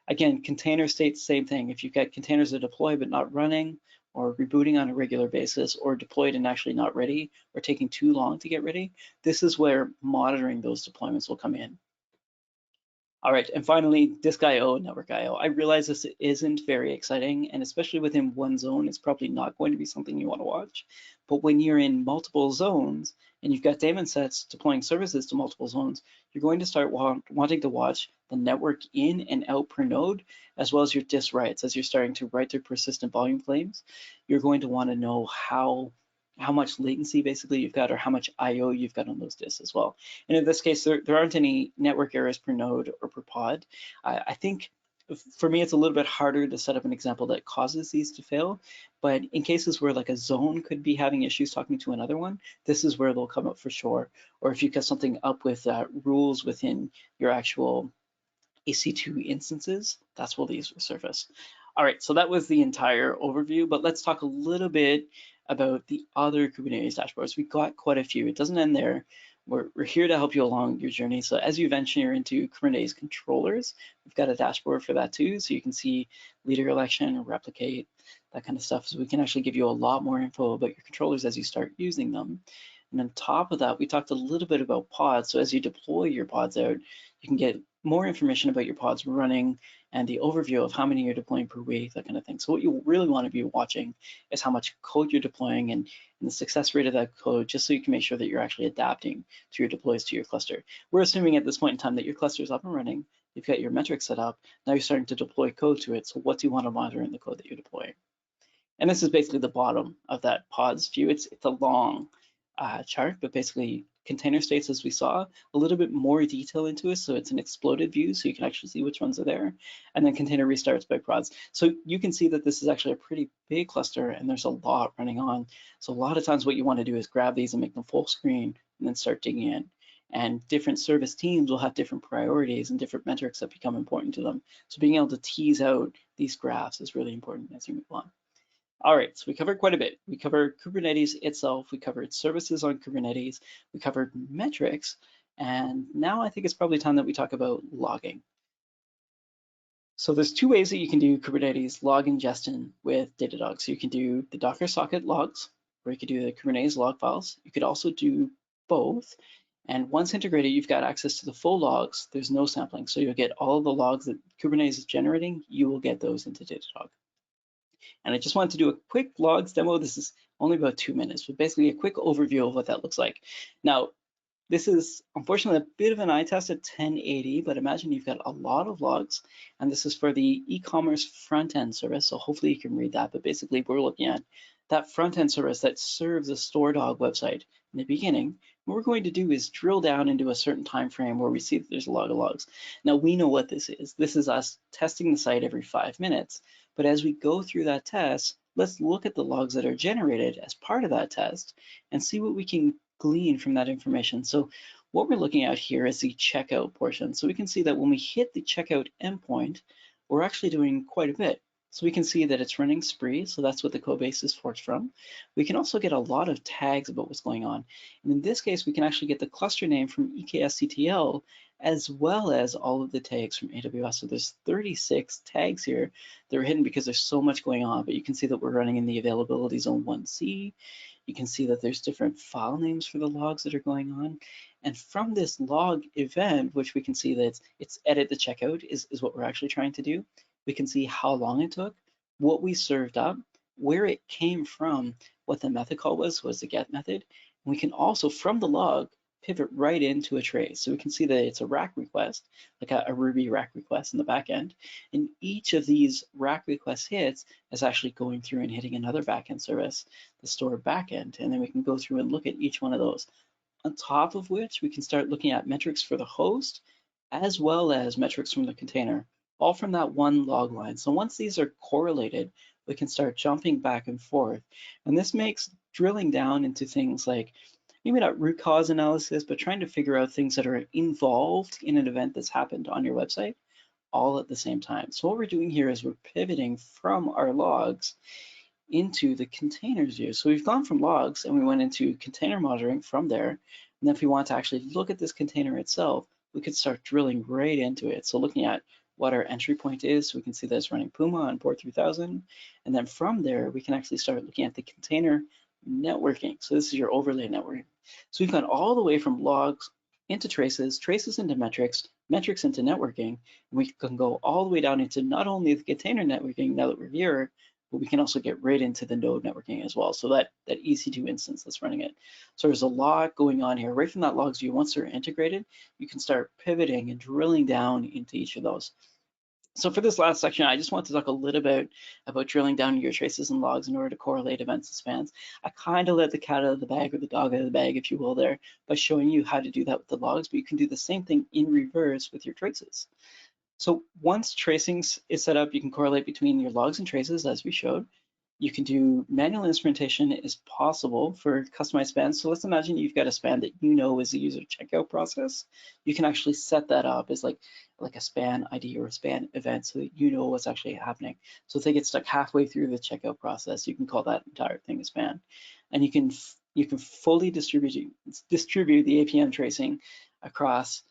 Again, container state, same thing. If you've got containers that deploy but not running, or rebooting on a regular basis, or deployed and actually not ready, or taking too long to get ready, this is where monitoring those deployments will come in. All right, and finally, disk I/O and network I/O. I realize this isn't very exciting, and especially within one zone, it's probably not going to be something you want to watch. But when you're in multiple zones and you've got daemon sets deploying services to multiple zones, you're going to start wanting to watch the network in and out per node, as well as your disk writes. As you're starting to write their persistent volume claims, you're going to want to know how much latency basically you've got, or how much I/O you've got on those disks as well. And in this case, there aren't any network errors per node or per pod. I think for me, it's a little bit harder to set up an example that causes these to fail. But in cases where like a zone could be having issues talking to another one, this is where they'll come up for sure. Or if you've got something up with rules within your actual EC2 instances, that's where these will surface. All right, so that was the entire overview, but let's talk a little bit about the other Kubernetes dashboards. We got quite a few. It doesn't end there. We're here to help you along your journey. So as you venture into Kubernetes controllers, we've got a dashboard for that too. So you can see leader election, replicate, that kind of stuff. So we can actually give you a lot more info about your controllers as you start using them. And on top of that, we talked a little bit about pods. So as you deploy your pods out, you can get more information about your pods running and the overview of how many you're deploying per week, that kind of thing. So what you really want to be watching is how much code you're deploying and the success rate of that code, just so you can make sure that you're actually adapting to your deploys to your cluster. We're assuming at this point in time that your cluster is up and running, you've got your metrics set up, now you're starting to deploy code to it. So what do you want to monitor in the code that you're deploying? And this is basically the bottom of that pods view. It's a long chart, but basically container states, as we saw, a little bit more detail into it. So it's an exploded view, so you can actually see which ones are there. And then container restarts by pods. So you can see that this is actually a pretty big cluster and there's a lot running on. So a lot of times what you want to do is grab these and make them full screen and then start digging in. And different service teams will have different priorities and different metrics that become important to them. So being able to tease out these graphs is really important as you move on. All right, so we covered quite a bit. We covered Kubernetes itself, we covered services on Kubernetes, we covered metrics, and now I think it's probably time that we talk about logging. So there's two ways that you can do Kubernetes log ingestion with Datadog. So you can do the Docker socket logs, or you could do the Kubernetes log files. You could also do both. And once integrated, you've got access to the full logs. There's no sampling. So you'll get all of the logs that Kubernetes is generating, you will get those into Datadog. And I just wanted to do a quick logs demo. This is only about 2 minutes, but basically a quick overview of what that looks like. Now, this is unfortunately a bit of an eye test at 1080, but imagine you've got a lot of logs, and this is for the e-commerce front-end service, so hopefully you can read that, but basically we're looking at that front-end service that serves a StoreDog website in the beginning. What we're going to do is drill down into a certain time frame where we see that there's a lot of logs. Now we know what this is. This is us testing the site every 5 minutes, but as we go through that test, let's look at the logs that are generated as part of that test and see what we can glean from that information. So what we're looking at here is the checkout portion. So we can see that when we hit the checkout endpoint, we're actually doing quite a bit. So we can see that it's running Spree, so that's what the code base is forked from. We can also get a lot of tags about what's going on. And in this case, we can actually get the cluster name from EKS as well as all of the tags from AWS. So there's 36 tags here that are hidden because there's so much going on, but you can see that we're running in the availability zone 1C. You can see that there's different file names for the logs that are going on. And from this log event, which we can see that it's edit the checkout is what we're actually trying to do. We can see how long it took, what we served up, where it came from, what the method call was the get method. And we can also, from the log, pivot right into a trace. So we can see that it's a rack request, like a Ruby rack request in the back end. And each of these rack request hits is actually going through and hitting another backend service, the store backend. And then we can go through and look at each one of those. On top of which, we can start looking at metrics for the host, as well as metrics from the container, all from that one log line. So once these are correlated, we can start jumping back and forth. And this makes drilling down into things like, maybe not root cause analysis, but trying to figure out things that are involved in an event that's happened on your website all at the same time. So what we're doing here is we're pivoting from our logs into the containers view. So we've gone from logs and we went into container monitoring from there. And then if we want to actually look at this container itself, we could start drilling right into it. So looking at what our entry point is, so we can see that it's running Puma on port 3000. And then from there, we can actually start looking at the container networking. So this is your overlay networking. So we've gone all the way from logs into traces, traces into metrics, metrics into networking. And we can go all the way down into not only the container networking now that we're here, but we can also get right into the node networking as well. So that EC2 instance that's running it. So there's a lot going on here. Right from that logs view, once they're integrated, you can start pivoting and drilling down into each of those. So for this last section, I just want to talk a little bit about drilling down into your traces and logs in order to correlate events and spans. I kind of let the cat out of the bag, or the dog out of the bag, if you will, there, by showing you how to do that with the logs, but you can do the same thing in reverse with your traces. So once tracing is set up, you can correlate between your logs and traces, as we showed. You can do manual instrumentation is possible for customized spans. So let's imagine you've got a span that you know is the user checkout process. You can actually set that up as like a span ID or a span event so that you know what's actually happening. So if they get stuck halfway through the checkout process, you can call that entire thing a span. And you can fully distribute the APM tracing across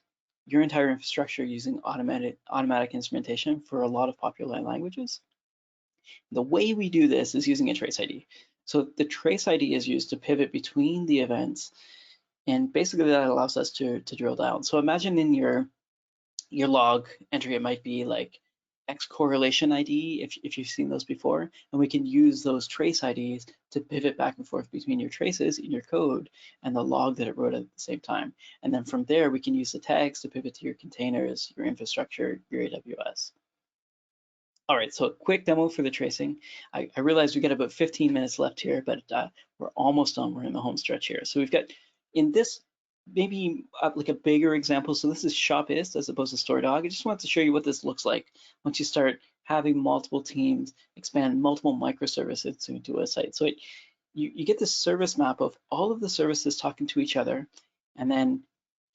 your entire infrastructure using automatic instrumentation for a lot of popular languages. The way we do this is using a trace ID. So the trace ID is used to pivot between the events, and basically that allows us to drill down. So imagine in your log entry, it might be like X correlation ID, if you've seen those before, and we can use those trace IDs to pivot back and forth between your traces in your code and the log that it wrote at the same time. And then from there, we can use the tags to pivot to your containers, your infrastructure, your AWS. All right, so a quick demo for the tracing. I realize we got about 15 minutes left here, but we're almost done. We're in the home stretch here. So we've got in this maybe like a bigger example. So this is shopist as opposed to StoreDog. I just wanted to show you what this looks like once you start having multiple teams expand multiple microservices into a site. So you get this service map of all of the services talking to each other, and then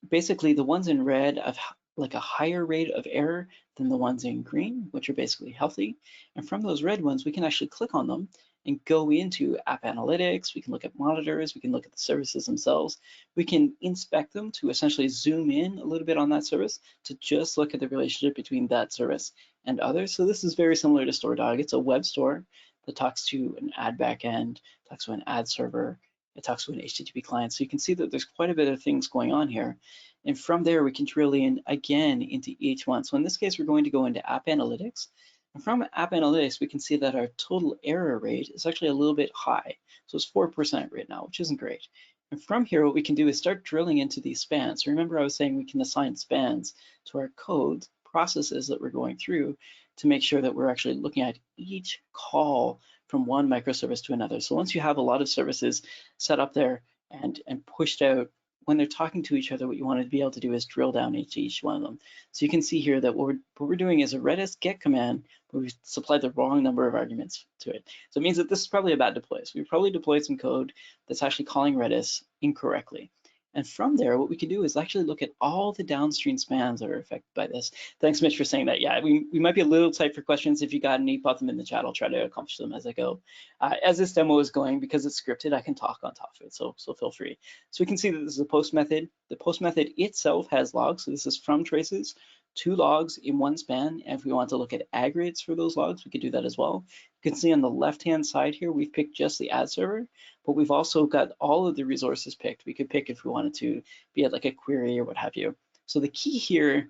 basically the ones in red have like a higher rate of error than the ones in green, which are basically healthy. And from those red ones, we can actually click on them and go into app analytics. We can look at monitors. We can look at the services themselves. We can inspect them to essentially zoom in a little bit on that service to just look at the relationship between that service and others. So this is very similar to StoreDog. It's a web store that talks to an ad backend, talks to an ad server, it talks to an HTTP client. So you can see that there's quite a bit of things going on here. And from there, we can drill in again into each one. So in this case, we're going to go into app analytics. And from App Analytics, we can see that our total error rate is actually a little bit high. So it's 4% right now, which isn't great. And from here, what we can do is start drilling into these spans. Remember, I was saying we can assign spans to our code processes that we're going through to make sure that we're actually looking at each call from one microservice to another. So once you have a lot of services set up there and pushed out, when they're talking to each other, what you want to be able to do is drill down into each one of them. So you can see here that what we're doing is a Redis get command, but we've supplied the wrong number of arguments to it. So it means that this is probably a bad deploy. So we probably deployed some code that's actually calling Redis incorrectly. And from there, what we can do is actually look at all the downstream spans that are affected by this. Thanks, Mitch, for saying that. Yeah, we might be a little tight for questions. If you got any, pop them in the chat. I'll try to accomplish them as I go. As this demo is going, because it's scripted, I can talk on top of it, so feel free. So we can see that this is a post method. The post method itself has logs. So this is from traces, 2 logs in one span. And if we want to look at aggregates for those logs, we could do that as well. You can see on the left-hand side here, we've picked just the ad server, but we've also got all of the resources picked. We could pick if we wanted to be at like a query or what have you. So the key here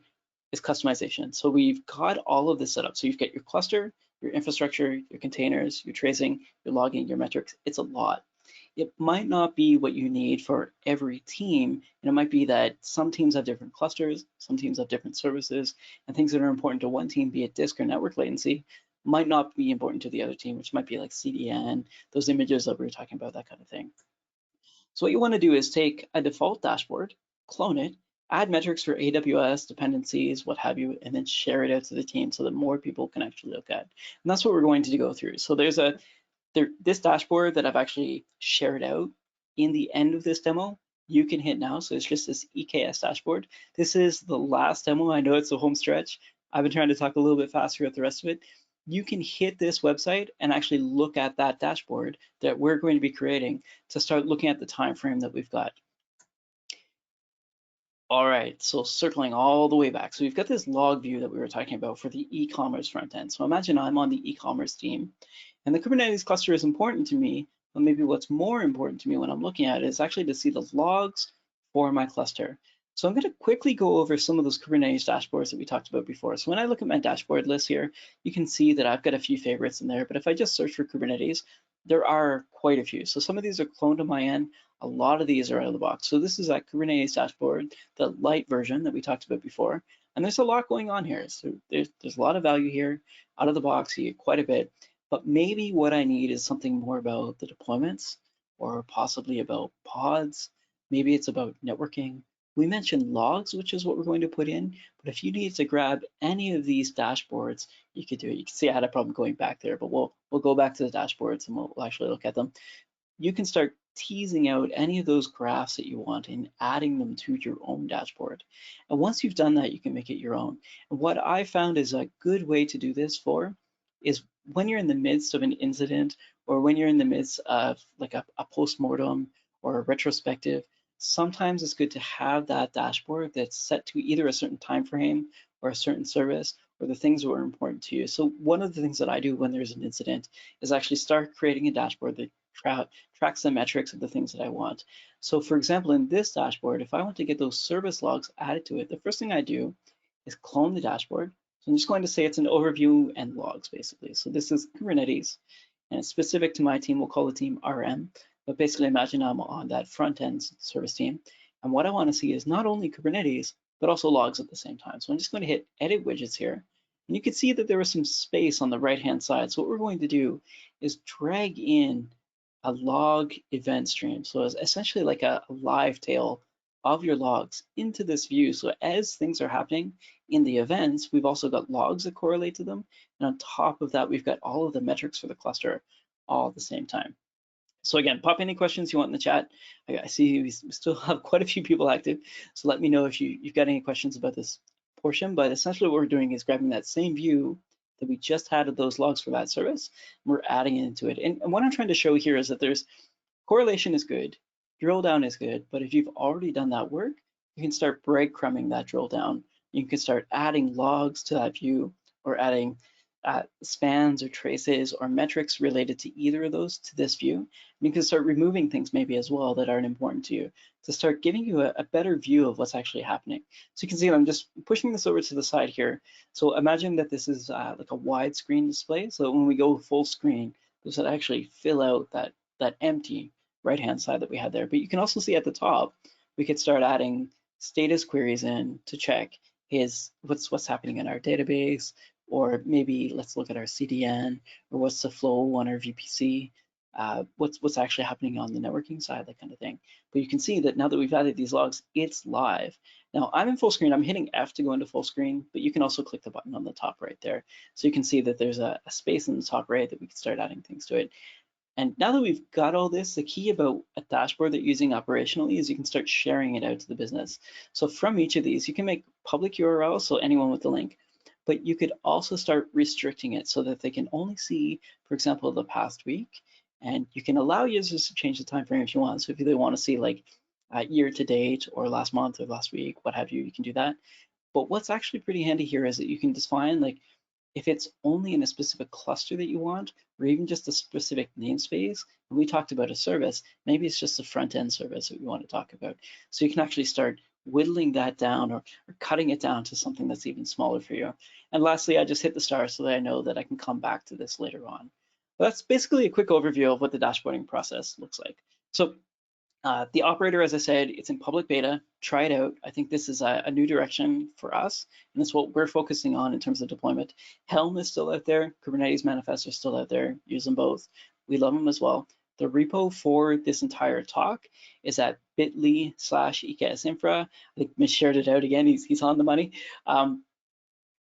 is customization. So we've got all of this set up. So you've got your cluster, your infrastructure, your containers, your tracing, your logging, your metrics. It's a lot. It might not be what you need for every team. And it might be that some teams have different clusters, some teams have different services, and things that are important to one team, be it disk or network latency, might not be important to the other team, which might be like CDN, those images that we were talking about, that kind of thing. So what you want to do is take a default dashboard, clone it, add metrics for AWS, dependencies, what have you, and then share it out to the team so that more people can actually look at. And that's what we're going to go through. So there's this dashboard that I've actually shared out in the end of this demo. You can hit now. So it's just this EKS dashboard. This is the last demo. I know it's the home stretch. I've been trying to talk a little bit faster at the rest of it. You can hit this website and actually look at that dashboard that we're going to be creating to start looking at the time frame that we've got. All right, so circling all the way back. So we've got this log view that we were talking about for the e-commerce front end. So imagine I'm on the e-commerce team and the Kubernetes cluster is important to me, but maybe what's more important to me when I'm looking at it is actually to see the logs for my cluster. So I'm going to quickly go over some of those Kubernetes dashboards that we talked about before. So when I look at my dashboard list here, you can see that I've got a few favorites in there, but if I just search for Kubernetes, there are quite a few. So some of these are cloned on my end. A lot of these are out of the box. So this is that Kubernetes dashboard, the light version that we talked about before. And there's a lot going on here. So there's a lot of value here. Out of the box, you get quite a bit. But maybe what I need is something more about the deployments or possibly about pods. Maybe it's about networking. We mentioned logs, which is what we're going to put in. But if you need to grab any of these dashboards, you could do it. You can see I had a problem going back there, but we'll go back to the dashboards and we'll actually look at them. You can start teasing out any of those graphs that you want and adding them to your own dashboard. And once you've done that, you can make it your own. And what I found is a good way to do this for is when you're in the midst of an incident or when you're in the midst of like a postmortem or a retrospective, sometimes it's good to have that dashboard that's set to either a certain time frame or a certain service or the things that are important to you. So one of the things that I do when there's an incident is actually start creating a dashboard that tracks the metrics of the things that I want. So for example, in this dashboard, if I want to get those service logs added to it, the first thing I do is clone the dashboard. So I'm just going to say it's an overview and logs basically. So this is Kubernetes and it's specific to my team. We'll call the team RM, but basically imagine I'm on that front end service team. And what I want to see is not only Kubernetes, but also logs at the same time. So I'm just going to hit edit widgets here. And you can see that there was some space on the right-hand side. So what we're going to do is drag in a log event stream. So it's essentially like a live tail of your logs into this view. So as things are happening in the events, we've also got logs that correlate to them. And on top of that, we've got all of the metrics for the cluster all at the same time. So again, pop any questions you want in the chat. I see we still have quite a few people active. So let me know if you've got any questions about this portion. But essentially what we're doing is grabbing that same view that we just had of those logs for that service, and we're adding it into it. And what I'm trying to show here is that there's correlation is good, drill down is good, but if you've already done that work, you can start breadcrumbing that drill down. You can start adding logs to that view or adding spans or traces or metrics related to either of those to this view. You can start removing things maybe as well that aren't important to you to start giving you a better view of what's actually happening. So you can see I'm just pushing this over to the side here. So imagine that this is like a widescreen display. So when we go full screen, this would actually fill out that empty right-hand side that we had there. But you can also see at the top, we could start adding status queries in to check what's happening in our database, or maybe let's look at our CDN, or what's the flow on our VPC, what's actually happening on the networking side, that kind of thing. But you can see that now that we've added these logs, it's live. Now I'm in full screen, I'm hitting F to go into full screen, but you can also click the button on the top right there. So you can see that there's a space in the top right that we can start adding things to it. And now that we've got all this, the key about a dashboard that you're using operationally is you can start sharing it out to the business. So from each of these, you can make public URLs, so anyone with the link, but you could also start restricting it so that they can only see, for example, the past week, and you can allow users to change the time frame if you want. So if they want to see like year to date or last month or last week, what have you, you can do that. But what's actually pretty handy here is that you can define like if it's only in a specific cluster that you want, or even just a specific namespace. When we talked about a service, maybe it's just a front end service that we want to talk about. So you can actually start whittling that down or cutting it down to something that's even smaller for you. And lastly, I just hit the star so that I know that I can come back to this later on. But that's basically a quick overview of what the dashboarding process looks like. So the operator, as I said, it's in public beta. Try it out. I think this is a new direction for us, and it's what we're focusing on in terms of deployment. Helm is still out there. Kubernetes manifests are still out there. Use them both. We love them as well. The repo for this entire talk is at bit.ly/EKS infra. I think Mitch shared it out again. He's on the money.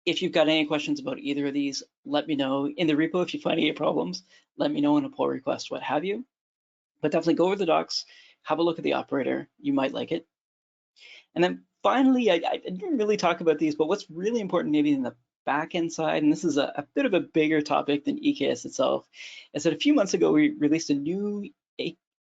If you've got any questions about either of these, let me know. In the repo, if you find any problems, let me know in a pull request, what have you. But definitely go over the docs, have a look at the operator. You might like it. And then finally, I didn't really talk about these, but what's really important maybe in the backend side, and this is a bit of a bigger topic than EKS itself, is that a few months ago, we released a new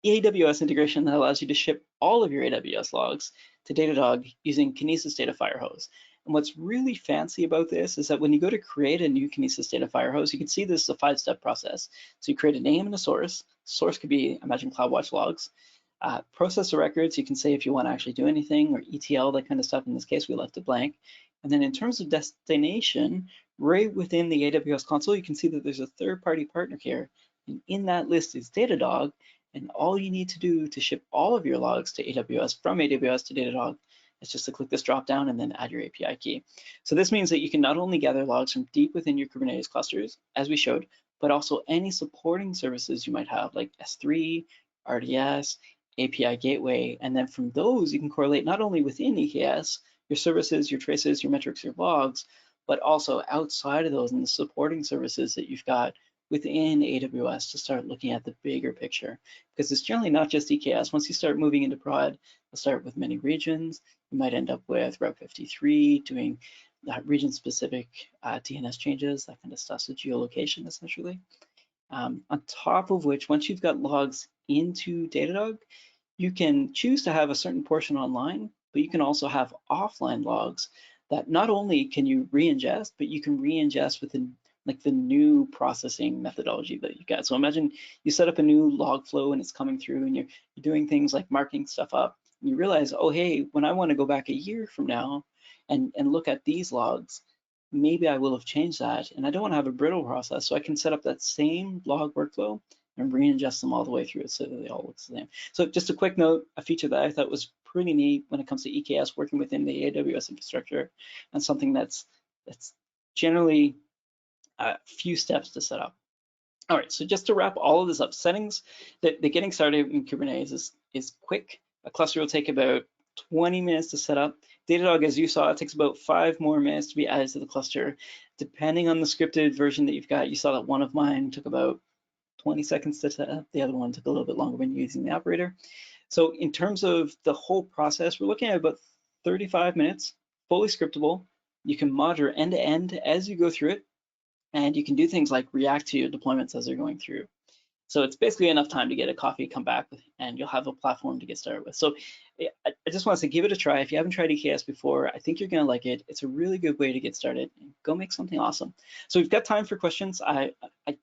AWS integration that allows you to ship all of your AWS logs to Datadog using Kinesis Data Firehose. And what's really fancy about this is that when you go to create a new Kinesis Data Firehose, you can see this is a 5-step process. So you create a name and a source. Source could be, imagine, CloudWatch logs. Process the records, you can say if you want to actually do anything, or ETL, that kind of stuff. In this case, we left it blank. And then in terms of destination, right within the AWS console, you can see that there's a third-party partner here. And in that list is Datadog. And all you need to do to ship all of your logs to AWS, from AWS to Datadog, is just to click this drop down and then add your API key. So this means that you can not only gather logs from deep within your Kubernetes clusters, as we showed, but also any supporting services you might have, like S3, RDS, API gateway, and then from those you can correlate not only within EKS, your services, your traces, your metrics, your logs, but also outside of those and the supporting services that you've got within AWS to start looking at the bigger picture. Because it's generally not just EKS. Once you start moving into prod, you'll start with many regions. You might end up with Route 53, doing region-specific DNS changes, that kind of stuff, so geolocation essentially. On top of which, once you've got logs into Datadog, you can choose to have a certain portion online, but you can also have offline logs that not only can you re-ingest, but you can re-ingest within like the new processing methodology that you got. So imagine you set up a new log flow and it's coming through and you're doing things like marking stuff up, and you realize, oh, hey, when I want to go back a year from now and look at these logs, maybe I will have changed that, and I don't want to have a brittle process, so I can set up that same log workflow and re-ingest them all the way through it so that they all look the same. So just a quick note, a feature that I thought was pretty neat when it comes to EKS working within the AWS infrastructure, and something that's generally a few steps to set up. All right, so just to wrap all of this up, settings, the getting started in Kubernetes is quick. A cluster will take about 20 minutes to set up. Datadog, as you saw, it takes about 5 more minutes to be added to the cluster. Depending on the scripted version that you've got, you saw that one of mine took about 20 seconds to set up. The other one took a little bit longer when using the operator. So in terms of the whole process, we're looking at about 35 minutes, fully scriptable. You can monitor end to end as you go through it. And you can do things like react to your deployments as they're going through. So it's basically enough time to get a coffee, come back, and you'll have a platform to get started with. So I just want to say, give it a try. If you haven't tried EKS before, I think you're going to like it. It's a really good way to get started. Go make something awesome. So we've got time for questions. I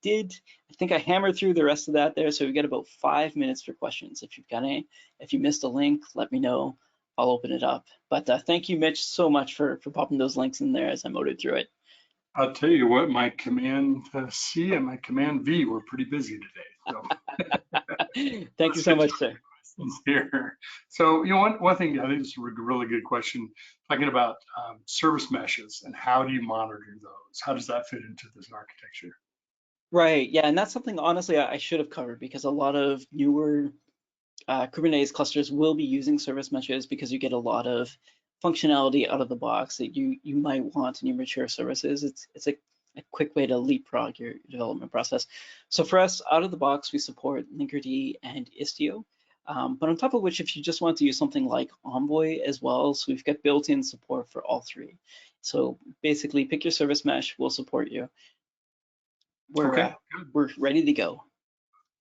think I hammered through the rest of that there. So we've got about 5 minutes for questions. If you've got any, if you missed a link, let me know. I'll open it up. But thank you, Mitch, so much for popping those links in there as I motored through it. I'll tell you what, my Command C and my Command V were pretty busy today. So Thank you so much, sir. Here. So, one thing I think is a really good question, talking about service meshes and how do you monitor those? How does that fit into this architecture? Right, yeah, and that's something honestly I should have covered because a lot of newer Kubernetes clusters will be using service meshes because you get a lot of functionality out of the box that you might want in your mature services. It's a quick way to leapfrog your development process. So for us, out of the box, we support Linkerd and Istio. But on top of which, if you just want to use something like Envoy as well, so we've got built-in support for all three. So basically, pick your service mesh, we'll support you. We're ready to go.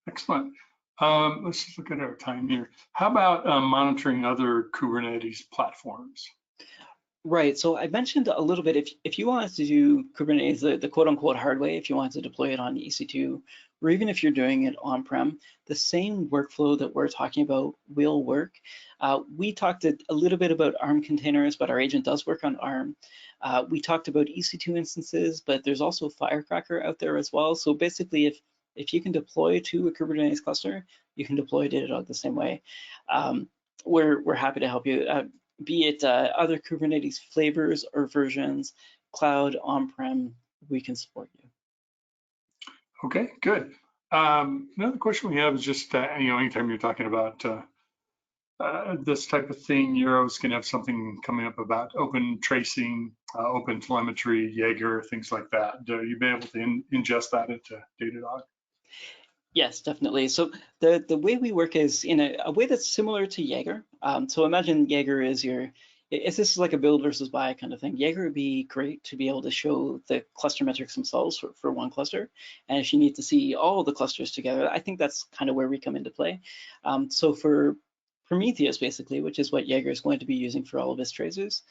Excellent. Let's just look at our time here. How about monitoring other Kubernetes platforms? Right, so I mentioned a little bit, if you wanted to do Kubernetes the quote unquote hard way, if you wanted to deploy it on EC2, or even if you're doing it on-prem, the same workflow that we're talking about will work. We talked a little bit about ARM containers, but our agent does work on ARM. We talked about EC2 instances, but there's also Firecracker out there as well. So basically, if you can deploy to a Kubernetes cluster, you can deploy Datadog the same way. We're happy to help you. Be it other Kubernetes flavors or versions, cloud, on-prem, we can support you. Okay, good. Another question we have is just, anytime you're talking about this type of thing, you're always going to have something coming up about open tracing, open telemetry, Jaeger, things like that. You've been able to ingest that into Datadog? Yes, definitely. So the way we work is in a way that's similar to Jaeger. So imagine Jaeger is this is like a build versus buy kind of thing. Jaeger would be great to be able to show the cluster metrics themselves for one cluster. And if you need to see all the clusters together, I think that's kind of where we come into play. So for Prometheus, basically, which is what Jaeger is going to be using for all of his tracers,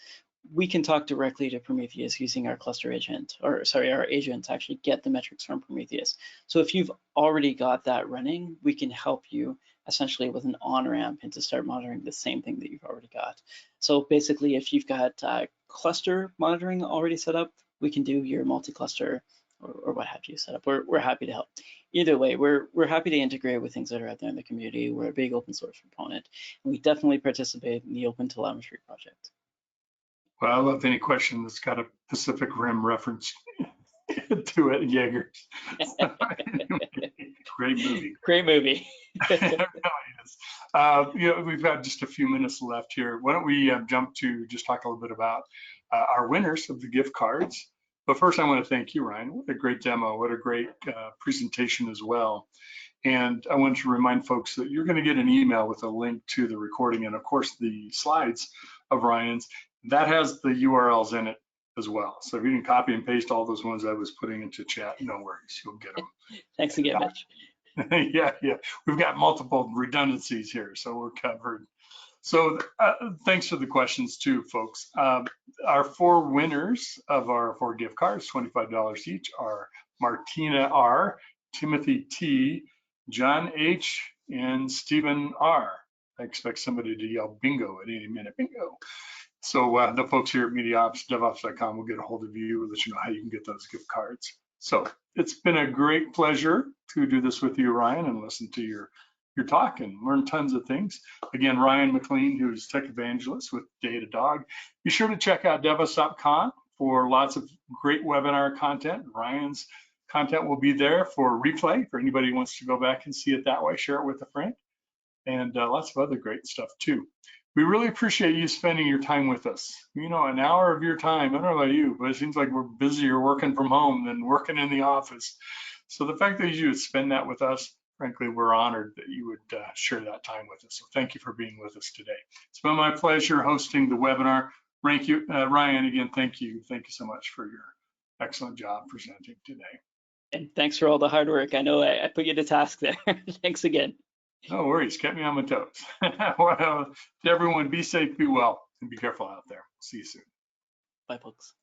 we can talk directly to Prometheus using our cluster agent, or sorry, our agent to actually get the metrics from Prometheus. So if you've already got that running, we can help you essentially with an on-ramp and to start monitoring the same thing that you've already got. So basically, if you've got cluster monitoring already set up, we can do your multi-cluster or what have you set up. We're happy to help. Either way, we're happy to integrate with things that are out there in the community. We're a big open source proponent, and we definitely participate in the Open Telemetry project. Well, I love any question that's got a Pacific Rim reference to it, Jaeger. Great movie. Great movie. It really is. We've got just a few minutes left here. Why don't we jump to just talk a little bit about our winners of the gift cards. But first, I want to thank you, Ryan. What a great demo. What a great presentation as well. And I want to remind folks that you're going to get an email with a link to the recording and, of course, the slides of Ryan's. That has the URLs in it as well. So if you can copy and paste all those ones I was putting into chat, no worries, you'll get them. Thanks again, Mitch. Yeah. We've got multiple redundancies here, so we're covered. So thanks for the questions too, folks. Our 4 winners of our 4 gift cards, $25 each, are Martina R., Timothy T., John H., and Stephen R. I expect somebody to yell bingo at any minute, bingo. So the folks here at MediaOpsDevOps.com will get a hold of you and let you know how you can get those gift cards. So it's been a great pleasure to do this with you, Ryan, and listen to your talk and learn tons of things. Again, Ryan McLean, who's Tech Evangelist with Datadog. Be sure to check out DevOps.com for lots of great webinar content. Ryan's content will be there for replay for anybody who wants to go back and see it that way, share it with a friend, and lots of other great stuff too. We really appreciate you spending your time with us. An hour of your time, I don't know about you, but it seems like we're busier working from home than working in the office. So the fact that you would spend that with us, frankly, we're honored that you would share that time with us. So thank you for being with us today. It's been my pleasure hosting the webinar. Ryan, again, thank you. Thank you so much for your excellent job presenting today. And thanks for all the hard work. I know I put you to task there. Thanks again. No worries, kept me on my toes. Well, to everyone, be safe, be well, and be careful out there. See you soon. Bye, folks.